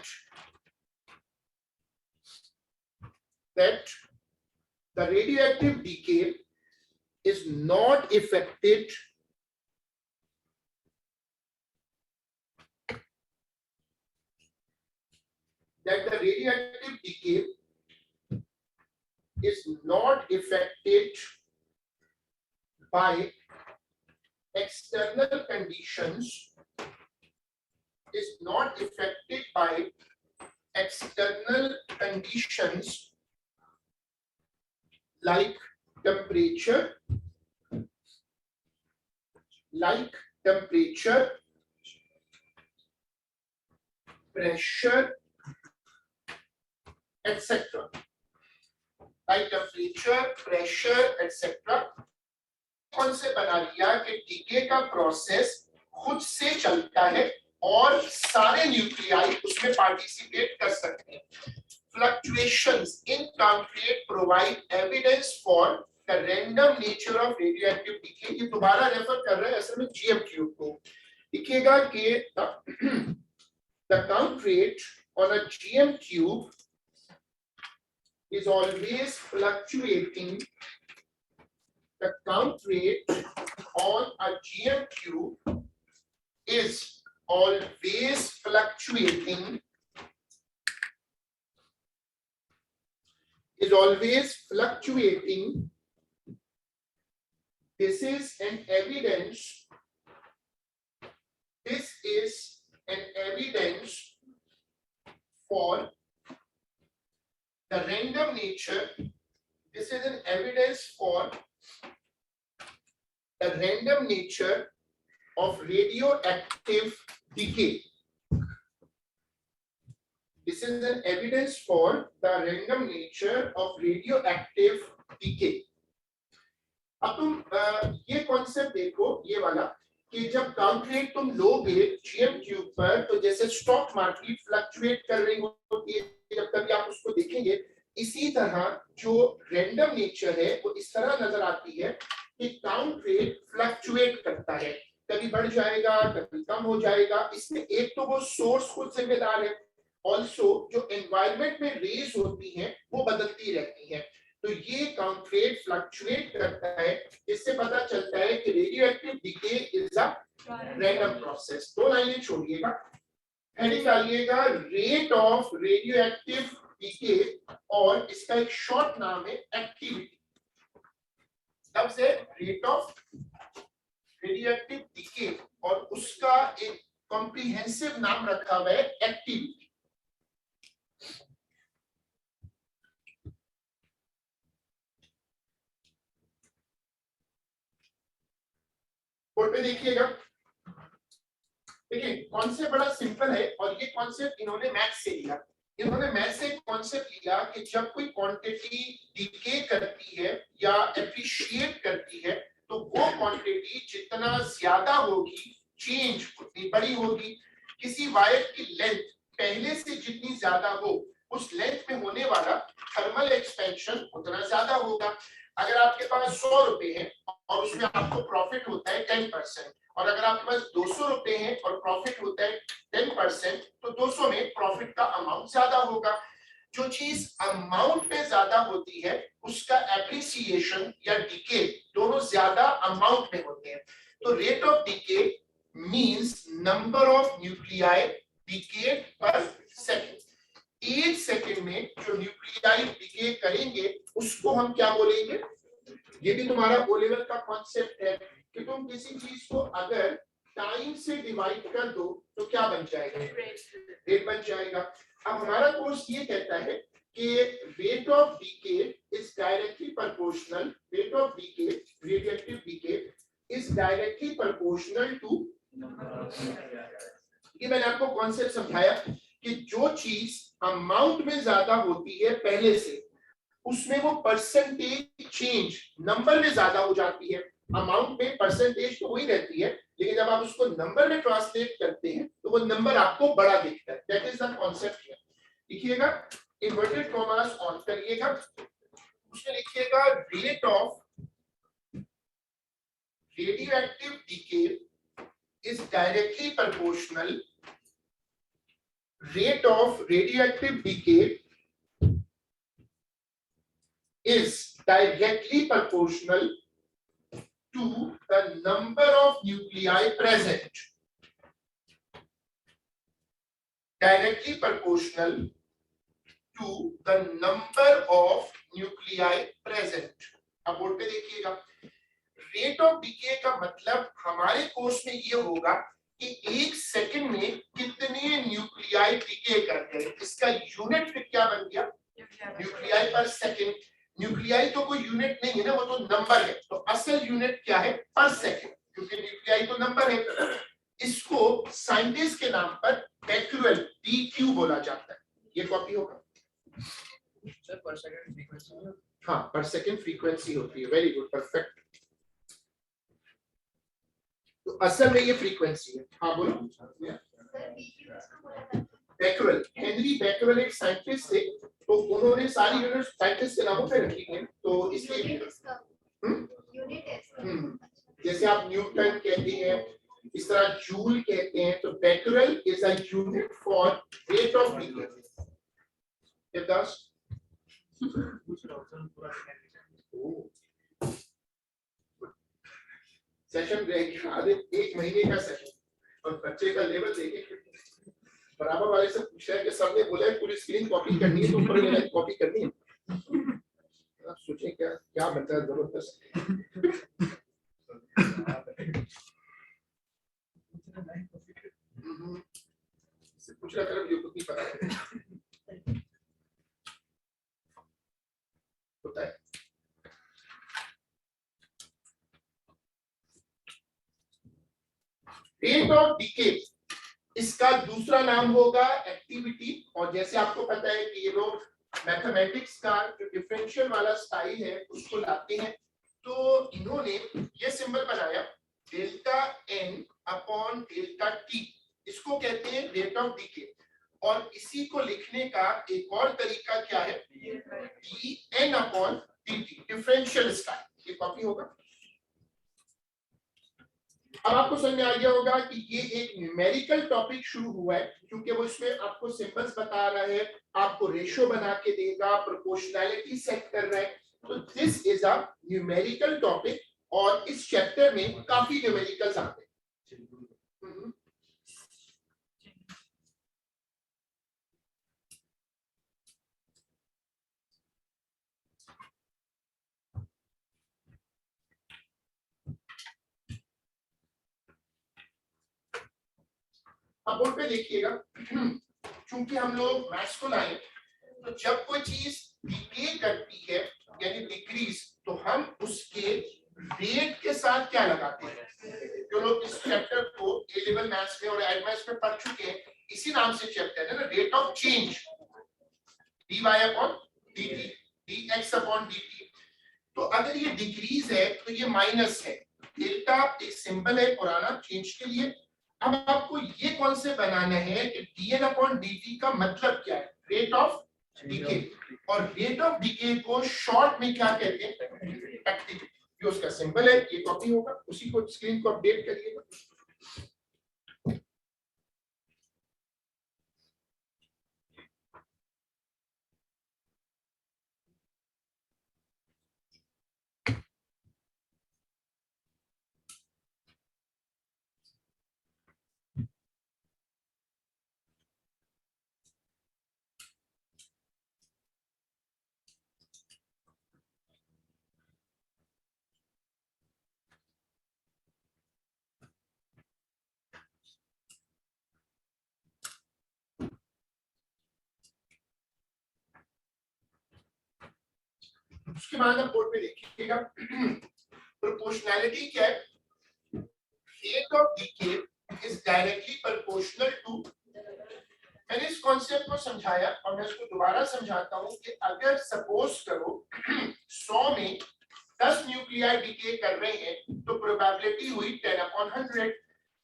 the radioactive decay is not affected by external conditions, like temperature, pressure, etc. Like temperature, pressure, etc. कौन से बना लिया कि DK का process खुद से चलता है और सारे न्यूक्लियाई उसमें पार्टिसिपेट कर सकते हैं. Fluctuations in concrete provide evidence for the random nature of radioactive decay. ये दोबारा रेफर कर रहे हैं असल में GM क्यूब को. दिखेगा कि the count rate on a GM cube is always fluctuating. The count rate on a GM cube is always fluctuating. This is an evidence for the random nature. This is an evidence for the random nature of radioactive decay. This is an evidence for the random nature of radioactive decay. अब तुम ये concept देखो, ये वाला कि जब count rate तुम लोगे जीएम क्यूब पर तो जैसे स्टॉक मार्केट फ्लक्चुएट कर रही होती है, जब कभी आप उसको देखेंगे इसी तरह जो रैंडम नेचर है वो इस तरह नजर आती है कि काउंट रेट फ्लक्चुएट करता है, कभी बढ़ जाएगा कभी कम हो जाएगा. इसमें एक तो वो सोर्स खुद जिम्मेदार है, ऑल्सो जो एनवायरनमेंट में रेज होती हैं वो बदलती रहती हैं, तो ये काउंट रेट फ्लक्चुएट करता है. इससे पता चलता है कि radioactive decay is a random process. दो लाइनें छोड़िएगा, हेडिंग डालिएगा रेट ऑफ रेडियोएक्टिव डिके और इसका एक शॉर्ट नाम है एक्टिविटी. तब से रेट ऑफ रेडियोएक्टिव डिके और उसका एक कॉम्प्रिहेंसिव नाम रखा हुआ है एक्टिविटी. बोर्ड पे देखिएगा. देखिए कॉन्सेप्ट बड़ा सिंपल है और ये कॉन्सेप्ट इन्होंने मैथ्स से लिया. इन्होंने मैथ्स से कॉन्सेप्ट लिया कि जब कोई क्वांटिटी डिके करती है या एप्रिशिएट करती है तो वो क्वांटिटी जितना ज्यादा होगी चेंज उतनी बड़ी होगी. किसी वायर की लेंथ पहले से जितनी ज्यादा हो उस लेंथ में होने वाला थर्मल एक्सपेंशन उतना ज्यादा होगा. अगर आपके पास 100 रुपए हैं और उसमें आपको प्रॉफिट होता है 10%, और अगर आपके पास 200 रुपए हैं और प्रॉफिट होता है 10%, तो 200 में प्रॉफिट का अमाउंट ज्यादा होगा. जो चीज अमाउंट पे ज्यादा होती है उसका एप्रिसिएशन डिप्रिसिएशन या डिके दोनों ज्यादा अमाउंट में होते हैं। तो rate of decay means number of nuclei decade पर सेकंड। 1 सेकंड में जो न्यूक्लियाई डिके करेंगे उसको हम क्या बोलेंगे? ये भी तुम्हारा ओ लेवल का कॉन्सेप्ट है कि तुम किसी चीज को अगर टाइम से डिवाइड कर दो तो क्या बन जाएगा? रेट बन जाएगा। अब हमारा कोर्स ये कहता है कि rate of decay is directly proportional, rate of decay radioactive decay is directly proportional to, ये मैंने आपको कॉन्सेप्ट समझाया कि जो चीज अमाउंट में ज्यादा होती है पहले से उसमें वो परसेंटेज चेंज नंबर में ज्यादा हो जाती है। अमाउंट में परसेंटेज तो वही रहती है लेकिन जब आप उसको नंबर में ट्रांसलेट करते हैं तो वो नंबर आपको बड़ा दिखता है। That is the concept here. लिखिएगा, इन्वर्टेड कॉमास ऑन करिएगा, उसमें लिखिएगा rate of radioactive decay is directly proportional, rate of radioactive decay is directly proportional to the number of nuclei present. Directly proportional to the number of nuclei present. अब board पे देखिएगा, rate of DK का मतलब हमारे course में ये होगा कि 1 सेकंड में कितने न्यूक्लियाई डीके करते हैं। इसका यूनिट फिर क्या बन गया? न्यूक्लियाई पर सेकंड। न्यूक्लियाई तो कोई यूनिट नहीं है ना, वो तो नंबर है। तो असल यूनिट क्या है? पर सेकंड, क्योंकि न्यूक्लियाई तो नंबर है। इसको साइंटिस्ट के नाम पर बैक्यूअल डीक्यू बोला जाता है। ये कॉपी होगा सर पर सेकंड फ्रीक्वेंसी। हाँ, पर सेकंड फ्रीक्वेंसी होती है। Very good, perfect. तो असल में ये फ्रीक्वेंसी है। हाँ बोलो। सर बीक्यू किसको बोला था? बैक्यूअल, हेनरी बैक्यूअल एक साइंटिस्ट थे, तो उन्होंने सारी यूनिट साइंटिस्ट के नामों पे रखी है। तो इसलिए यूनिट इसका यूनिट है इसका। जैसे आप न्यूटन कहते हैं, इस तरह जूल कहते हैं, तो becquerel is a unit for rate of decay. देवदास सेशन रहेगा आधे 1 महीने का सेशन, और बच्चे का लेवल देखें। बराबर वाले से पूछा है कि सबने बोला है पूरी स्क्रीन कॉपी करनी है तो ऊपर वाला कॉपी करनी है। आप सोचें क्या क्या बनता है जबरदस्त। इससे पूछ रहा था मुझे खुद नहीं पता है। होता है। रेट ऑफ डीके इसका दूसरा नाम होगा एक्टिविटी। और जैसे आपको पता है कि ये लोग मैथमेटिक्स का जो डिफरेंशियल वाला स्टाइल है उसको लाते हैं, तो इन्होंने ये सिंबल बनाया delta N upon delta T, इसको कहते हैं रेट ऑफ डीके। और इसी को लिखने का एक और तरीका क्या है? D N upon D T, differential style. ये कॉपी होगा। अब आपको समझ में आ गया होगा कि ये एक न्यूमेरिकल टॉपिक शुरू हुआ है, क्योंकि वो इसमें आपको सिंबल्स बता रहा है, आपको रेशियो बना के देगा, प्रोपोर्शनैलिटी सेट कर रहा है। तो this is a numerical topic और इस चैप्टर में काफी न्यूमेरिकल्स आते हैं। अब बोर्ड पे देखिएगा, चूंकि हम लोग मैथ्स को लाए, तो जब कोई चीज डिके करती है यानी डिक्रीज, तो हम उसके रेट के साथ क्या लगाते हैं? जो लोग इस चैप्टर को ए लेवल मैथ्स में और एडवांस में पढ़ चुके हैं, इसी नाम से चैप्टर है ना, rate of change, dy upon dt, dx upon dt। तो अगर ये डिक्रीज है तो ये माइनस है। डेल्टा एक सिंबल है पुराना चेंज के लिए। अब आपको ये कौन से बनाना है कि dn अपॉन dt का मतलब क्या है? Rate of decay. और रेट ऑफ डीके को शॉर्ट में क्या कहते हैं? एक्टिविटी। जो उसका सिंबल है ये कॉपी होगा, उसी को स्क्रीन को अपडेट करिएगा। उसके बाद आप बोर्ड पे देखिएगा प्रोपोर्शनैलिटी क्या है, rate of decay is directly proportional to. मैंने इस कॉन्सेप्ट को समझाया और मैं इसको दोबारा समझाता हूं कि अगर सपोज करो 100 में 10 न्यूक्लियाई डीके कर रहे हैं तो प्रोबेबिलिटी हुई 10/100।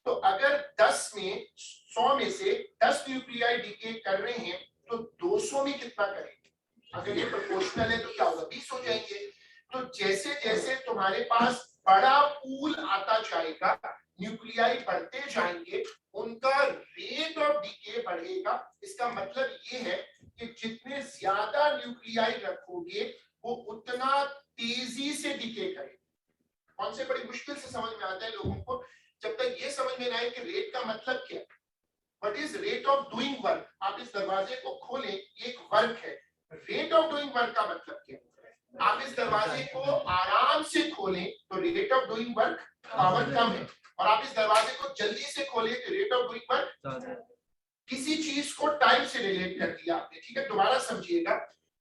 तो अगर 10 में 100 में से 10 न्यूक्लियाई डीके कर रहे हैं तो 200 में कितना करेंगे? अगर ये प्रोपोर्शनल है तो क्या होगा? 20 हो जाएंगे। तो जैसे जैसे तुम्हारे पास बड़ा पूल आता जाएगा, न्यूक्लियाई बढ़ते जाएंगे, उनका रेट ऑफ डीके बढ़ेगा। इसका मतलब ये है कि जितने ज्यादा न्यूक्लियाई रखोगे वो उतना तेजी से डीके करेंगे। कौन से बड़ी मुश्किल से समझ में आता है लोगों को, जब तक ये समझ में ना आए कि रेट का मतलब क्या है, what is rate of doing work. आप इस दरवाजे को खोलें, ये एक वर्क है। रेट ऑफ डूइंग वर्क का मतलब क्या है? आप इस दरवाजे को आराम से खोलें तो rate of doing work power कम है, और आप इस दरवाजे को जल्दी से खोलें तो रेट ऑफ डूइंग वर्क। किसी चीज को टाइम से रिलेट कर दिया आपने, ठीक है? दोबारा समझिएगा,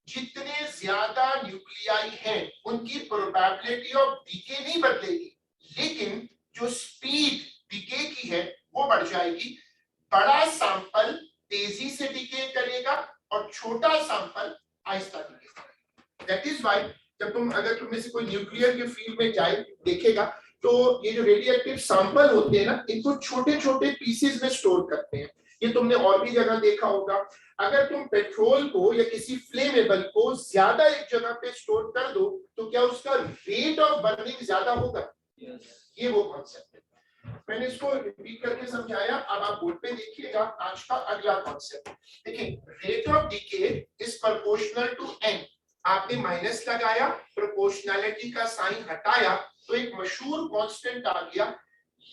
जितने ज्यादा न्यूक्लियाई हैं उनकी प्रोबेबिलिटी ऑफ डीके नहीं बदलेगी, लेकिन जो स्पीड डीके की है वो बढ़ जाएगी। बड़ा सैंपल तेजी से डीके करेगा और छोटा सैंपल आहिस्ता डीके करेगा। दैट इज व्हाई जब अगर तुम में से कोई न्यूक्लियर के फील्ड में जाए देखेगा तो ये जो रेडियोएक्टिव सैंपल होते हैं ना, इनको छोटे छोटे पीसेस में स्टोर करते हैं। ये तुमने और भी जगह देखा होगा। अगर तुम पेट्रोल को या किसी फ्लेमेबल को ज्यादा एक जगह पे स्टोर कर दो तो क्या उसका रेट ऑफ बर्निंग ज्यादा होगा? ये वो कॉन्सेप्ट है। मैंने इसको रिपीट करके समझाया। अब आप बोर्ड पे देखिएगा आज का अगला कॉन्सेप्ट। देखिए, rate of decay is proportional to N. आपने माइनस लगाया, प्रोपोर्शनैलिटी का साइन हटाया तो एक मशहूर कांस्टेंट आ गया।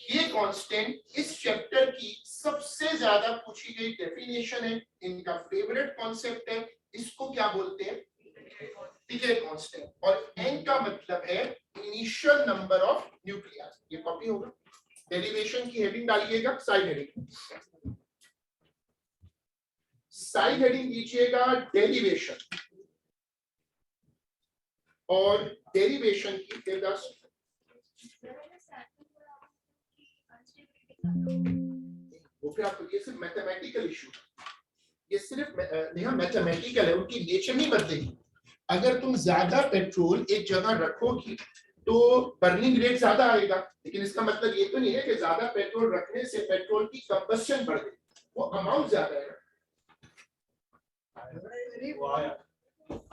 ये कांस्टेंट इस चैप्टर की सबसे ज्यादा पूछी गई डेफिनेशन है, इनका फेवरेट कॉन्सेप्ट है। इसको क्या बोलते हैं? Decay constant. और n का मतलब है इनिशियल नंबर ऑफ न्यूक्लियस। ये कॉपी होगा, डेरिवेशन की हेडिंग डालिएगा, साइड हेडिंग, साइड हेडिंग दीजिएगा डेरिवेशन, और डेरिवेशन की वो फिर आपको, ये सिर्फ मैथमेटिकल इशू, ये सिर्फ मैथमेटिकल है, उनकी नेचर नहीं बदलेगी। अगर तुम ज्यादा पेट्रोल एक जगह रखोगी तो बर्निंग रेट ज्यादा आएगा, लेकिन इसका मतलब ये तो नहीं है कि ज्यादा पेट्रोल रखने से पेट्रोल की कंबस्शन बढ़ गई, वो अमाउंट ज्यादा है।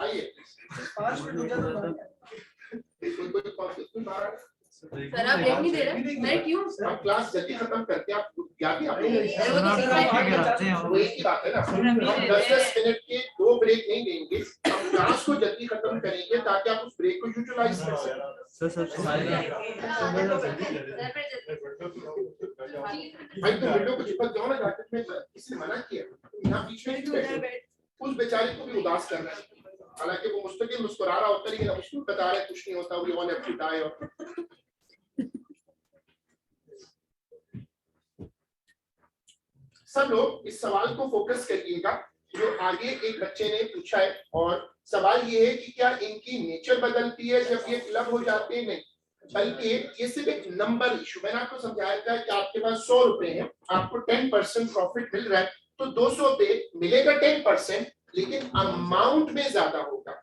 आइए सर आप ब्रेक नहीं दे रहे? मैं क्यों? हम क्लास जल्दी खत्म करते हैं, आप याद है आपको? वो तो वो एक ही बात है ना, हम 10-10 मिनट के 2 ब्रेक नहीं देंगे, हम क्लास को जल्दी खत्म करेंगे ताकि आप उस ब्रेक को यूटिलाइज कर सकें। भाई तो विंडो को चिपक जाओ ना जाके, में किसी ने मना किया? यहाँ बीच में क्यों बैठे? उस बेचारे को भी उदास कर रहा है, हालांकि वो मुस्तकिल मुस्कुरा रहा होता है, लेकिन उसको बता रहा है कुछ नहीं होता, we all have to die. और सब लोग इस सवाल को फोकस करिएगा जो आगे एक बच्चे ने पूछा है, और सवाल ये है कि क्या इनकी नेचर बदलती है जब ये क्लब हो जाते हैं? नहीं, बल्कि ये सिर्फ एक नंबर इशू। मैंने आपको समझाया था कि आपके पास 100 रुपए हैं, आपको 10% प्रॉफिट मिल रहा है, तो 200 पे मिलेगा 10%, लेकिन अमाउंट में ज्यादा होगा।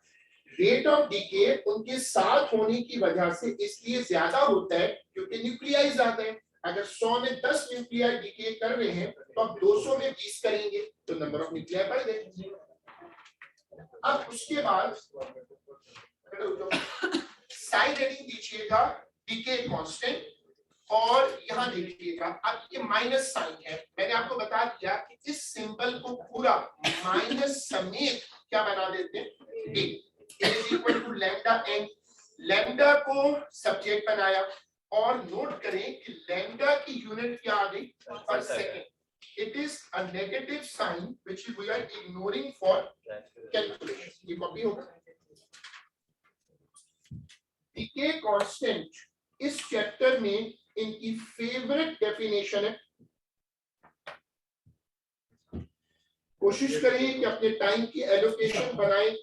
रेट ऑफ डीके उनके साथ होने की वजह से इसलिए ज्यादा होता है क्योंकि न्यूक्लियाई ज्यादा है। अगर 100 में 10 न्यूक्लियाई डीके कर रहे हैं तो अब 200 में 20 करेंगे तो नंबर ऑफ न्यूक्लियाई बढ़ गए। अब उसके बाद साइड हेडिंग दीजिएगा डीके कांस्टेंट, और यहां देखिएगा अब ये माइनस साइन है। मैंने आपको बता दिया कि इस सिंबल को पूरा माइनस समेत क्या बना देते हैं? D is equal to lambda N. Lambda को सब्जेक्ट बनाया, और नोट करें कि लैम्डा की यूनिट क्या आ गई? Per second. It is a negative sign which we are ignoring for calculation. ये कॉपी होगा। डीके कांस्टेंट इस चैप्टर में इनकी फेवरेट डेफिनेशन है। कोशिश करें कि अपने टाइम की एलोकेशन बनाएं,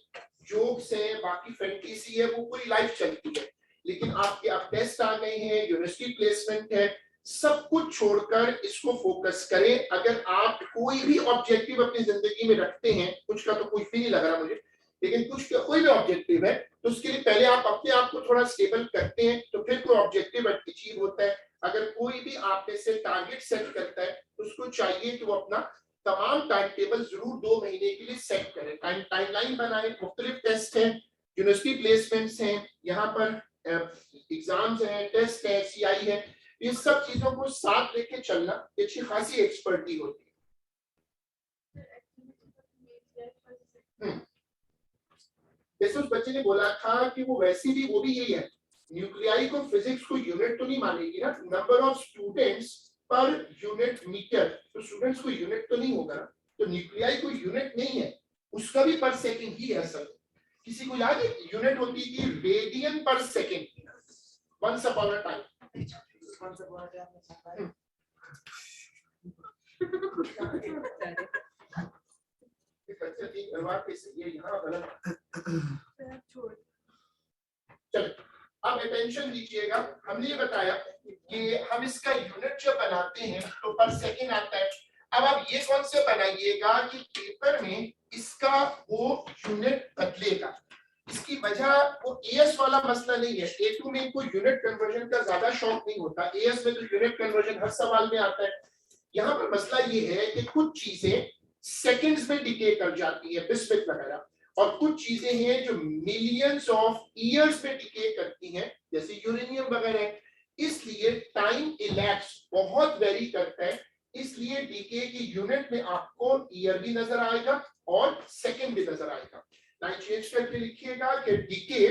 जोक्स है, बाकी फैंटेसी है, वो पूरी लाइफ चलती है। लेकिन आपके अब टेस्ट आ गए हैं, यूनिवर्सिटी प्लेसमेंट है, सब कुछ छोड़कर इसको फोकस करें। अगर आप कोई भी ऑब्जेक्टिव अपनी जिंदगी में रखते हैं, कुछ का तो कुछ भी नहीं लग रहा मुझे, लेकिन कुछ का कोई भी ऑब्जेक्टिव है, तो उसके लिए पहले आप अपने आप को थोड़ा स्टेबल करते हैं, तो फिर कोई ऑब्जेक्टिव अचीव होता है। अगर कोई भी आप में से टारगेट सेट करता है, तो उसको चाहिए कि वो अपना तमाम टाइम टेबल जरूर 2 महीने के लिए सेट करें, टाइमलाइन बनाए। मुख्तलिफ टेस्ट हैं, यूनिवर्सिटी प्लेसमेंट्स हैं, यहाँ पर एग्जाम्स हैं, टेस्ट है, CI है, ये सब चीजों को साथ लेके चलना अच्छी खासी एक्सपर्टी होती है। जैसे उस बच्चे ने बोला था कि वो वैसे भी, वो भी यही है, न्यूक्लियाई को फिजिक्स को यूनिट तो नहीं मानेगी ना, number of students per unit metre, तो स्टूडेंट्स को यूनिट तो नहीं होगा ना, तो न्यूक्लियाई को यूनिट नहीं है, उसका भी पर सेकंड ही है असल। किसी को याद है यूनिट होती थी radian per second, once upon a time. चलो अब अटेंशन दीजिएगा, हमने ये बताया कि हम इसका यूनिट जब बनाते हैं तो पर सेकंड आता है। अब आप ये कौन से बनाइएगा कि पेपर में इसका वो यूनिट बदलेगा। इसकी वजह वो एएस वाला मसला नहीं है, A2 में इनको यूनिट कन्वर्जन का ज्यादा शौक नहीं होता, एएस में तो यूनिट कन्वर्जन हर सवाल में आता है। यहाँ पर मसला ये है कि कुछ चीजें सेकंड्स में डिके कर जाती है, बिस्मिथ वगैरह, और कुछ चीजें हैं जो मिलियंस ऑफ ईयर्स में डिके करती हैं, जैसे यूरेनियम वगैरह। इसलिए टाइम इलैप्स बहुत वेरी करता है, इसलिए डीके की यूनिट में आपको ईयर भी नजर आएगा और सेकंड भी नजर आएगा। लाइन चेंज करके लिखिएगा कि decay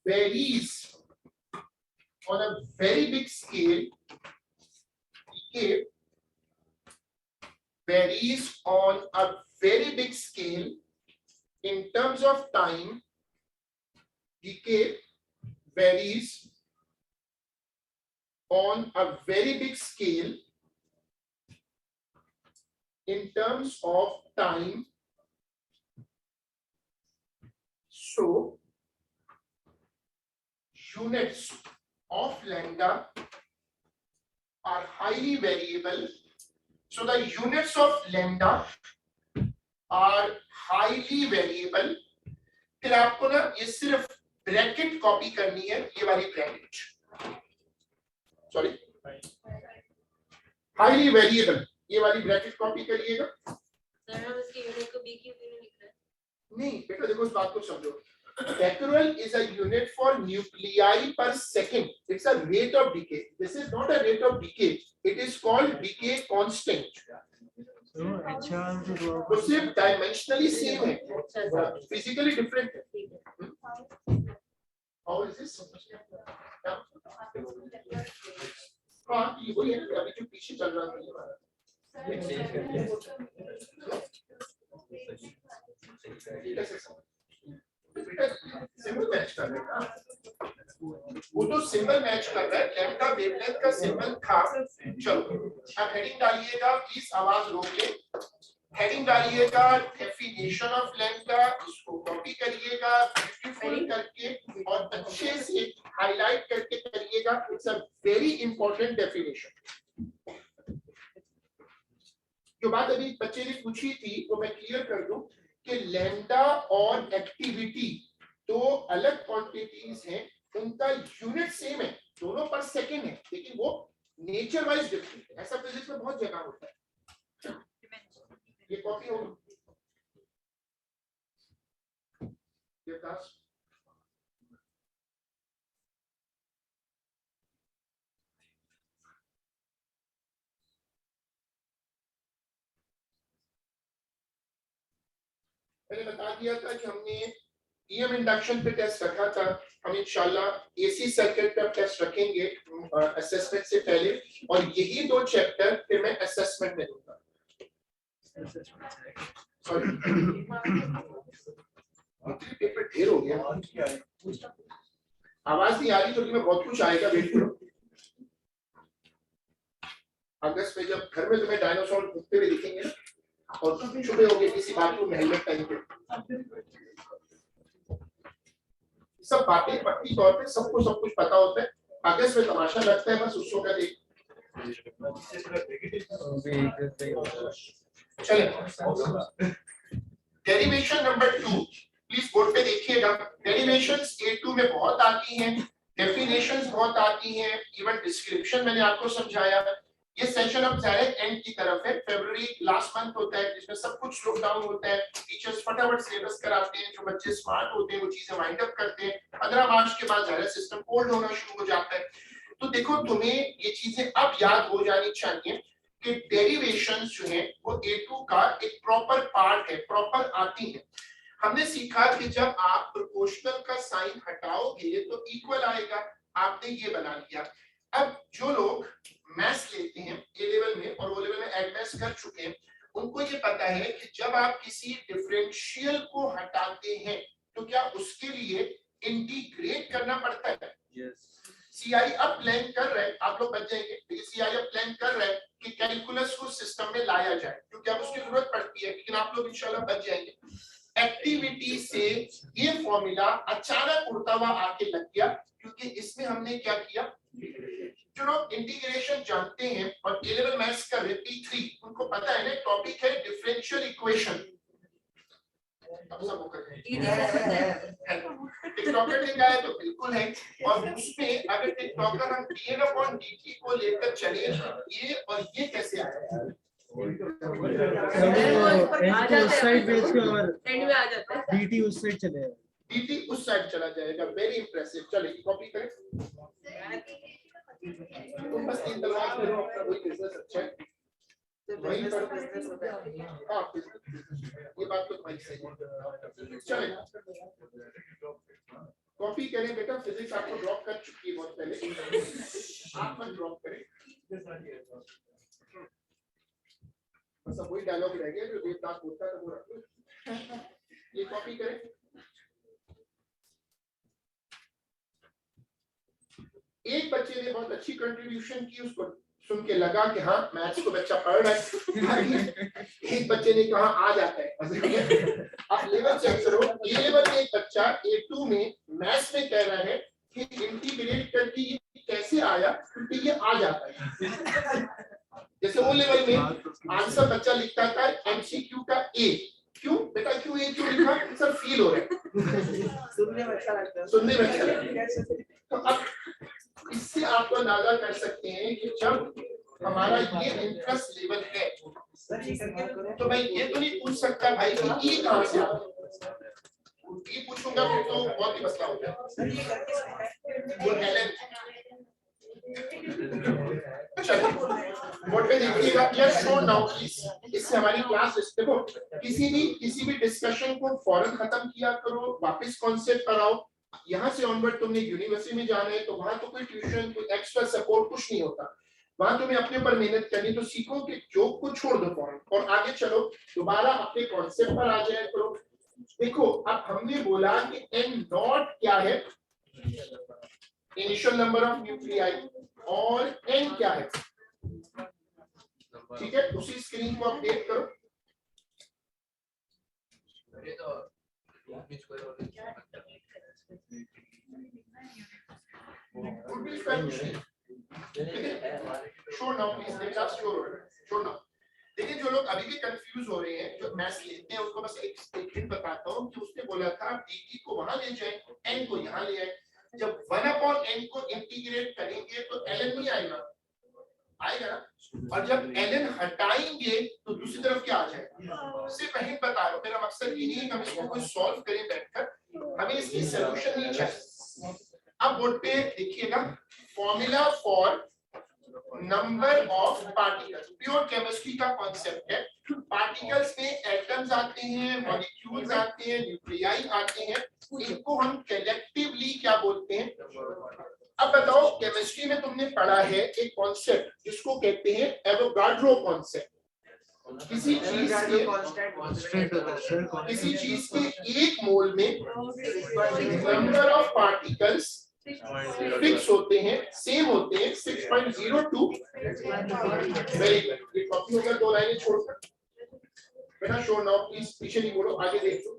varies on a very big scale, decay varies on a very big scale in terms of time. Decay varies on a very big scale in terms of time. So units of lambda are highly variable. So the units of lambda are highly variable. फिर आपको ना ये सिर्फ bracket copy करनी है, ये वाली bracket, sorry highly variable, ये वाली ब्रैकेट कॉपी करिएगा। सर हम इसकी यूनिट को BQ क्यों नहीं लिख रहे? नहीं बेटा देखो इस बात को समझो, becquerel is a unit for nuclei per second. It's a rate of decay. This is not a rate of decay. It is called decay constant. तो सिर्फ डायमेंशनली सेम है, फिजिकली डिफरेंट है। How is this? हाँ ये वही है अभी जो पीछे चल रहा था ये वाला। सिंबल मैच कर रहा है, वो तो सिंबल मैच कर रहा है, लैम्डा वेवलेंथ का सिंबल था। चलो अब हेडिंग डालिएगा, प्लीज आवाज रोक ले, हेडिंग डालिएगा डेफिनेशन ऑफ लैम्डा, इसको कॉपी करिएगा ब्यूटीफुल करके और अच्छे से हाईलाइट करके करिएगा। It's a very important definition. जो बात अभी बच्चे ने पूछी थी वो मैं क्लियर कर दूं कि लैम्डा और एक्टिविटी दो अलग क्वांटिटीज हैं, उनका यूनिट सेम है, दोनों पर सेकंड है, लेकिन वो नेचर वाइज डिफरेंट है। ऐसा फिजिक्स में बहुत जगह होता है। ये कॉपी होगी मैंने बता दिया था कि हमने ईएम इंडक्शन पे टेस्ट रखा था, हम इंशाल्लाह एसी सर्किट पे टेस्ट रखेंगे असेसमेंट से पहले, और यही दो चैप्टर फिर मैं असेसमेंट में दूंगा। सॉरी पेपर ढेर हो गया, आवाज नहीं आ रही तो मैं बहुत कुछ आएगा, वेट करो। अगस्त में जब घर में तुम्हें डायनासोर घूमते हुए दिखेंगे ना, और तुम छुपे होगे किसी बाथरूम में हेलमेट पहन के। सब बातें पक्की तौर पे सबको सब कुछ पता होता है, आगे इसमें तमाशा लगता है बस उसको का देख। चले डेरिवेशन नंबर 2 प्लीज बोर्ड पे देखिएगा। डेरिवेशंस A2 में बहुत आती हैं, डेफिनेशंस बहुत आती हैं, इवन डिस्क्रिप्शन मैंने आपको समझाया। ये सेशन अब डायरेक्ट एंड की तरफ है। फरवरी लास्ट मंथ होता है जिसमें सब कुछ स्लो डाउन होता है, टीचर्स फटाफट सिलेबस कराते हैं, जो बच्चे स्मार्ट होते हैं वो चीजें वाइंड अप करते हैं। 15 मार्च के बाद जाहिर सिस्टम कोल्ड होना शुरू हो जाता है। तो देखो तुम्हें ये चीजें अब याद हो जानी चाहिए कि डेरिवेशंस जो है वो A2 का एक प्रॉपर पार्ट है, प्रॉपर आती है। हमने सीखा कि जब आप प्रोपोर्शनल का साइन हटाओगे तो इक्वल आएगा, आपने ये बना लिया। अब जो लोग मैथ्स लेते हैं ए लेवल में और ओ लेवल में एडवांस कर चुके हैं, उनको ये पता है कि जब आप किसी डिफरेंशियल को हटाते हैं तो क्या उसके लिए इंटीग्रेट करना पड़ता है। सीआई अब प्लान कर रहे हैं, आप लोग बच जाएंगे, लेकिन सीआई अब प्लान कर रहे हैं कि कैलकुलस को सिस्टम में लाया जाए, क्योंकि अब उसकी जरूरत पड़ती है, लेकिन आप लोग इंशाल्लाह बच जाएंगे। एक्टिविटी से ये फॉर्मूला अचानक उड़ता हुआ आके लग गया, क्योंकि इसमें हमने क्या किया, जो लोग इंटीग्रेशन जानते हैं और ए लेवल मैथ्स का P3 उनको पता है ना, टॉपिक है डिफरेंशियल इक्वेशन। टिकटॉकर देखा है तो बिल्कुल है, और उसमें अगर टिकटॉकर हम dn/dt को लेकर चले, ये और ये कैसे आया, उस साइड बेच के और एंड में आ जाता है। dt उस साइड चले जाएगा, dt उस साइड चला जाएगा। Very impressive. चलिए कॉपी करें, तुम बस 3 तलवार करो, अपना वही बिजनेस अच्छा है, वही पर हां ये बात तो तुम्हारी सही है। चलिए कॉपी करें बेटा, फिजिक्स आपको ड्रॉप कर चुकी है बहुत पहले, आप मत ड्रॉप करें। बस अब वही डायलॉग रह गया जो देवदास बोलता था वो रख लो। ये कॉपी करें। एक बच्चे ने बहुत अच्छी कंट्रीब्यूशन की, उसको सुन के लगा कि हाँ मैथ्स को बच्चा पढ़ रहा है। एक बच्चे ने कहा आ जाता है। अब लेवल चेक करो, ये लेवल में एक बच्चा A2 में मैथ्स में कह रहा है कि इंटीग्रेट करके ये कैसे आया, क्योंकि ये आ जाता है। जैसे वो लेवल में आंसर बच्चा लिखता था MCQ का A, क्यों बेटा क्यों A क्यों लिखा, सर फील हो रहा है, सुनने में अच्छा लगता है, सुनने में अच्छा लगता है। तो अब इससे आपको अंदाजा कर सकते हैं कि जब हमारा ये इंटरेस्ट लेवल है तो मैं ये तो नहीं पूछ सकता भाई कि ये कहां से आया, ये पूछूंगा फिर तो बहुत ही मसला हो जाएगा। वो टैलेंट बोर्ड पे देखिएगा, यस शो नाउ प्लीज। इससे हमारी क्लास देखो, किसी भी डिस्कशन को फौरन खत्म किया करो, वापस कॉन्सेप्ट पर आओ। यहाँ से ऑनवर्ड तुमने यूनिवर्सिटी में जाना है तो वहां तो कोई ट्यूशन, कोई एक्स्ट्रा सपोर्ट कुछ नहीं होता, वहां तुम्हें अपने ऊपर मेहनत करनी। तो सीखो कि जोक को छोड़ दो फौरन और आगे चलो, दोबारा अपने कॉन्सेप्ट पर आ जाए करो। देखो अब हमने बोला कि n नॉट क्या है, इनिशियल नंबर ऑफ न्यूक्लियाई, और n क्या है, ठीक है। उसी स्क्रीन को अपडेट करो। देखिए जो लोग अभी भी कंफ्यूज हो रहे हैं, जो मैथ्स लेते हैं, उसको बस एक हिंट बताता हूँ कि उसने बोला था dt को वहां ले जाए, n को यहाँ ले आए। जब 1/n को इंटीग्रेट करेंगे तो ln नहीं आएगा, आएगा ना, और जब ln हटाएंगे तो दूसरी तरफ क्या आ जाएगा। सिर्फ हिंट बता रहा हूँ, मेरा मकसद ये नहीं है कि हम इसको कोई सॉल्व करें बैठकर, हमें इसकी सॉल्यूशन नहीं चाहिए। अब बोर्ड पे देखिएगा, formula for number of particles, pure chemistry का कॉन्सेप्ट है। पार्टिकल्स में एटम्स आते हैं, मॉलिक्यूल्स आते हैं, न्यूक्लियाई आते हैं, इनको हम कलेक्टिवली क्या बोलते हैं। अब बताओ केमिस्ट्री में तुमने पढ़ा है एक कॉन्सेप्ट जिसको कहते हैं एवोगाड्रो कॉन्सेप्ट। किसी चीज के एक मोल में नंबर ऑफ पार्टिकल्स फिक्स होते हैं, सेम होते हैं 6.02। वेरी गुड, ये कॉपी होगा 2 लाइनें छोड़कर। बेटा शो नाउ प्लीज, पीछे नहीं बोलो, आगे देख लो।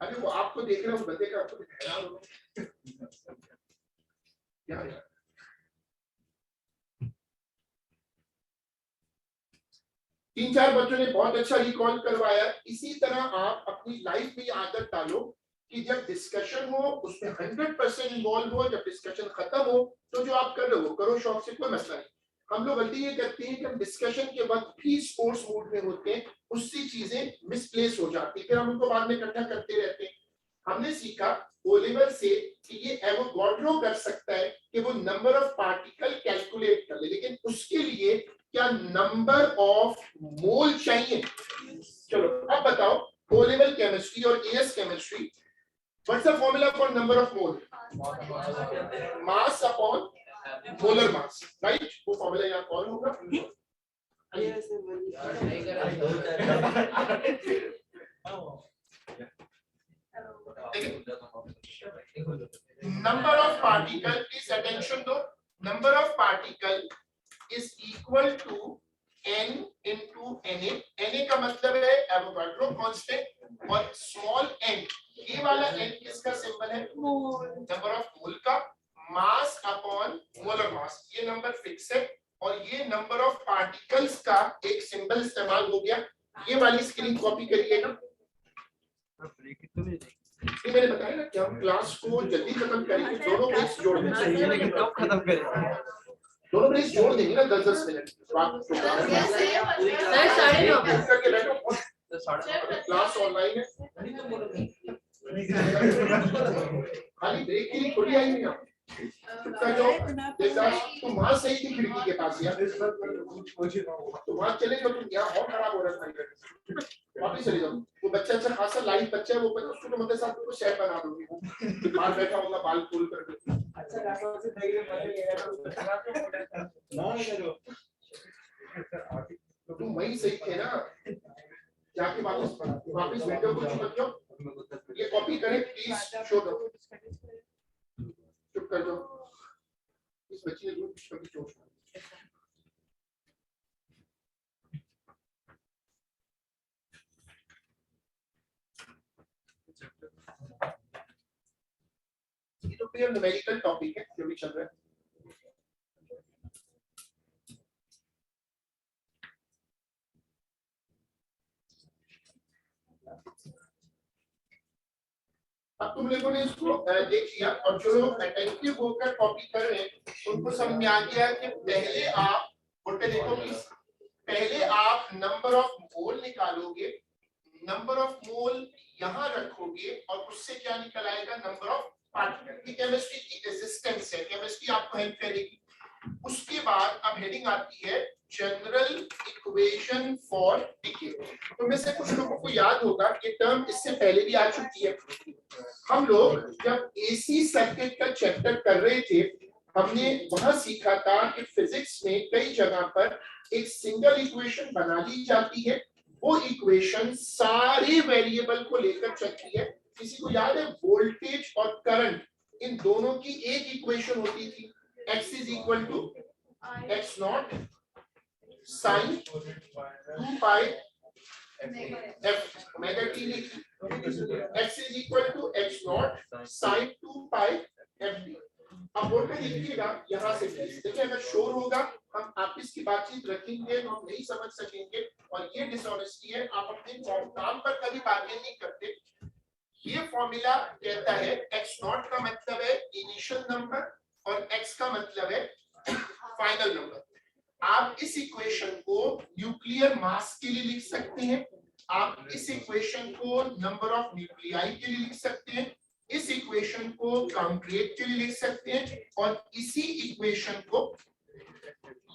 अरे वो आपको देख रहे हो, बंदे का आपको हैरान हो क्या यार। तीन चार बच्चों ने बहुत अच्छा रिकॉल करवाया। इसी तरह आप अपनी लाइफ में आदत डालो कि जब डिस्कशन हो उसमें 100% इन्वॉल्व हो, जब डिस्कशन खत्म हो तो जो आप कर रहे हो करो, शौक से, कोई मसला नहीं। हम लोग गलती ये करते हैं कि हम डिस्कशन के वक्त भी स्पोर्ट्स मूड में होते हैं, उससे चीजें मिसप्लेस हो जाती है, फिर हम उनको बाद में इकट्ठा करते रहते हैं। हमने सीखा ओ लेवल से कि ये एवोगाड्रो कर सकता है कि वो नंबर ऑफ पार्टिकल कैलकुलेट कर ले, लेकिन उसके लिए क्या नंबर ऑफ मोल चाहिए। चलो अब बताओ, ओ लेवल केमिस्ट्री और AS chemistry, what's the formula for number of mole? Mass upon molar mass, right? वो फॉर्मूला यहाँ कौन होगा? Number of particle, please attention दो, number of particle is equal to n into Na। Na का मतलब है Avogadro constant, और small n, ये वाला n किसका सिंबल है? नंबर ऑफ मोल का, मास अपॉन मोलर मास, ये नंबर फिक्स है, और ये नंबर ऑफ पार्टिकल्स का एक सिंबल इस्तेमाल हो गया। ये वाली स्क्रीन कॉपी करिएगा। ये मैंने बताया ना कि हम क्लास को जल्दी खत्म करेंगे, दोनों ब्रेक्स जोड़ देंगे, लेकिन कब खत्म करें? दोनों ब्रेक्स जोड़ देंगे ना 10-10 मिनट। करके बैठो, क्लास ऑनलाइन है, खाली ब्रेक के लिए थोड़ी आई नहीं आप। चुप कर जाओ, तुम वहां सही थी खिड़की के पास यार, तो वहां चले जाओ, तुम यहाँ और खराब हो रहा है, वापस चले जाओ। वो बच्चा अच्छा खासा लाइव बच्चा है, वो पता उसको तो मतलब साथ को शेयर बना दोगे, बाहर बैठा होगा बाल खोल कर। तुम वही सही थे ना, जाके वापस विंडो को चुप जाओ, ये कॉपी करें प्लीज, शो दो, चुप कर जाओ। इस बच्चे ने कुछ कभी चोट ये तो फिर न्यूमेरिकल टॉपिक है जो भी चल रहा है। अब तुम लोगों ने इसको देख लिया, और जो लोग अटेंटिव होकर कॉपी कर रहे हैं उनको समझ में आ गया कि पहले आप बोलते देखो प्लीज, पहले आप नंबर ऑफ मोल निकालोगे, नंबर ऑफ मोल यहाँ रखोगे, और उससे क्या निकल आएगा? Number of particle. ये केमिस्ट्री की रेजिस्टेंस है, केमिस्ट्री आपको हेल्प करेगी। उसके बाद अब हेडिंग आती है जनरल इक्वेशन फॉर डीके। तो में से कुछ लोगों को याद होगा ये टर्म इससे पहले भी आ चुकी है। हम लोग जब एसी सर्किट का चैप्टर कर रहे थे, हमने वहां सीखा था कि फिजिक्स में कई जगह पर एक सिंगल इक्वेशन बना ली जाती है, वो इक्वेशन सारे वेरिएबल को लेकर चलती है। किसी को याद है वोल्टेज और करंट, इन दोनों की एक इक्वेशन होती थी, x is equal to x naught sine 2 pi f omega t लिखी, x is equal to x naught sine 2 pi f t। अब बोर्ड पे लिखिएगा यहाँ से, देखिए अगर शोर होगा हम आपस की बातचीत रखेंगे तो हम नहीं समझ सकेंगे, और ये डिसऑनेस्टी है, आप अपने काम पर कभी बार्गेन नहीं करते। ये फॉर्मूला कहता है x नॉट का मतलब है इनिशियल नंबर और x का मतलब है फाइनल नंबर। आप इस इक्वेशन को न्यूक्लियर मास के लिए लिख सकते हैं, आप इस इक्वेशन को नंबर ऑफ न्यूक्लियाई के लिए लिख सकते हैं, इस इक्वेशन को काउंट रेट के लिए लिख सकते हैं, और इसी इक्वेशन को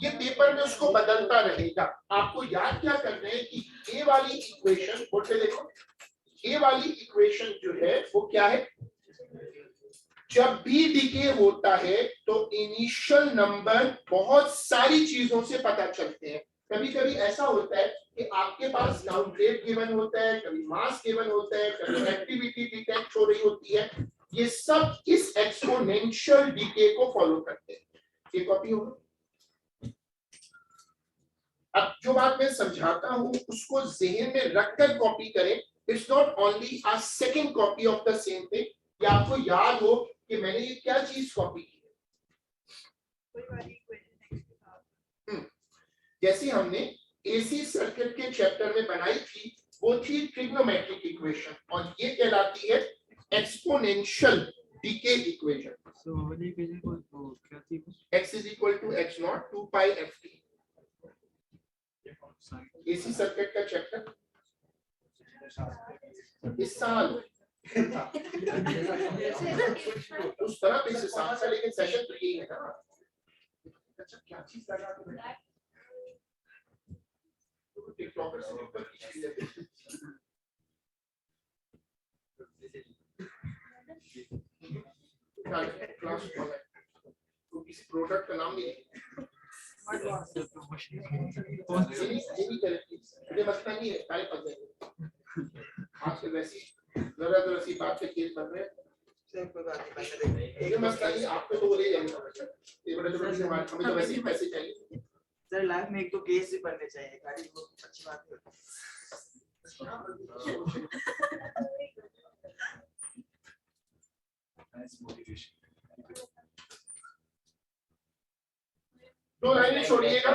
ये पेपर में उसको बदलता रहेगा। आपको याद क्या करना है कि ए वाली इक्वेशन, बोलते देखो, ए वाली इक्वेशन जो है वो क्या है? जब भी डीके होता है तो इनिशियल नंबर बहुत सारी चीजों से पता चलते हैं। कभी कभी ऐसा होता है कि आपके पास काउंट रेट गिवन होता है, कभी मास गिवन होता है, कभी एक्टिविटी डिटेक्ट हो रही होती है, ये सब इस एक्सपोनेंशियल डीके को फॉलो करते हैं। ये कॉपी होगा। अब जो बात मैं समझाता हूं उसको जहन में रखकर कॉपी करें. It's not only a second copy of the same thing, कि आपको याद हो कि मैंने ये क्या चीज कॉपी की है. जैसे हमने एसी सर्किट के चैप्टर में बनाई थी, वो थी ट्रिग्नोमेट्रिक इक्वेशन, और ये कहलाती है एक्सपोनेंशियल डीके इक्वेशन. So वाली इक्वेशन को तो क्या थी? x is equal to h naught 2 pi ft. AC circuit का चैप्टर इस साल उस तरह पे इस हिसाब से, लेकिन सेशन तो यही है ना. अच्छा क्या चीज लगा के बैठा टिकटॉकर से ऊपर की चीज है. क्लास कौन है? तो किसी प्रोडक्ट का नाम नहीं है. ये भी करेक्ट मुझे मसला नहीं है, टाइप कर देंगे. आजकल वैसी जरा सी बात पे केस बन रहे हैं. ये मसला नहीं, आपको तो वो ले जाएंगे. ये बड़ा जबरदस्ती हमारे हमें तो वैसे ही पैसे चाहिए. सर लाइफ में एक तो केस भी बनने चाहिए, खाली वो अच्छी बात है. दो लाइनें छोड़िएगा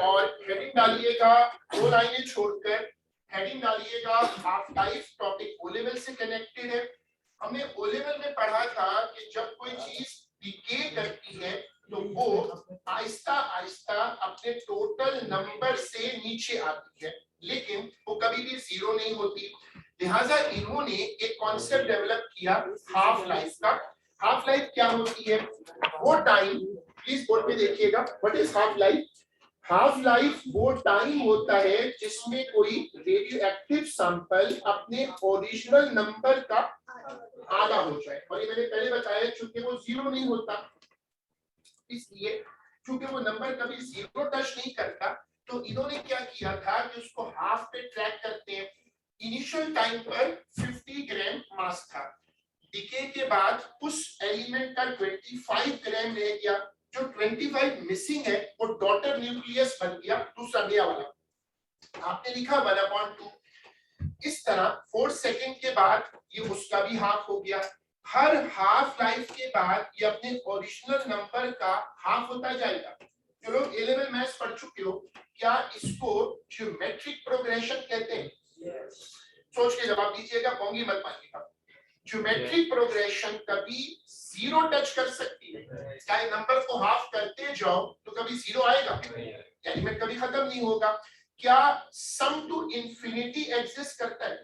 और हेडिंग डालिएगा. दो लाइनें छोड़कर हेडिंग डालिएगा. Half life topic O level से कनेक्टेड है. हमने ओ लेवल में पढ़ा था कि जब कोई चीज डीके करती है तो वो आहिस्ता आहिस्ता अपने टोटल नंबर से नीचे आती है, लेकिन वो कभी भी जीरो नहीं होती. लिहाजा इन्होंने एक कॉन्सेप्ट डेवलप किया हाफ लाइफ का. हाफ लाइफ क्या होती है? वो टाइम, प्लीज बोर्ड पे देखिएगा, what is half life? Half life वो टाइम होता है जिसमें कोई रेडियो एक्टिव सैंपल अपने ओरिजिनल नंबर का आधा हो जाए. और ये मैंने पहले बताया चूंकि वो जीरो नहीं होता, इसलिए चूंकि वो नंबर कभी जीरो टच नहीं करता, तो इन्होंने क्या किया था कि उसको हाफ पे ट्रैक करते हैं. इनिशियल टाइम पर 50 ग्राम मास था. डीके के बाद उस एलिमेंट का 25 ग्राम रह गया. जो 25 मिसिंग है वो डॉटर न्यूक्लियस बन गया, दूसरा नया वाला. आपने लिखा 1/2. इस तरह 4 सेकंड के बाद ये उसका भी हाफ हो गया. हर हाफ लाइफ के बाद ये अपने ओरिजिनल नंबर का हाफ होता जाएगा. जो लोग ए लेवल मैथ्स पढ़ चुके हो, क्या इसको ज्योमेट्रिक प्रोग्रेशन कहते हैं? सोच के जवाब दीजिएगा, बोंगी मत मानिएगा. ज्योमेट्रिक प्रोग्रेशन कभी जीरो टच कर सकती है. चाहे नंबर को हाफ करते जाओ तो कभी जीरो आएगा, एलिमेंट कभी खत्म नहीं होगा. क्या सम टू इंफिनिटी एग्जिस्ट करता है?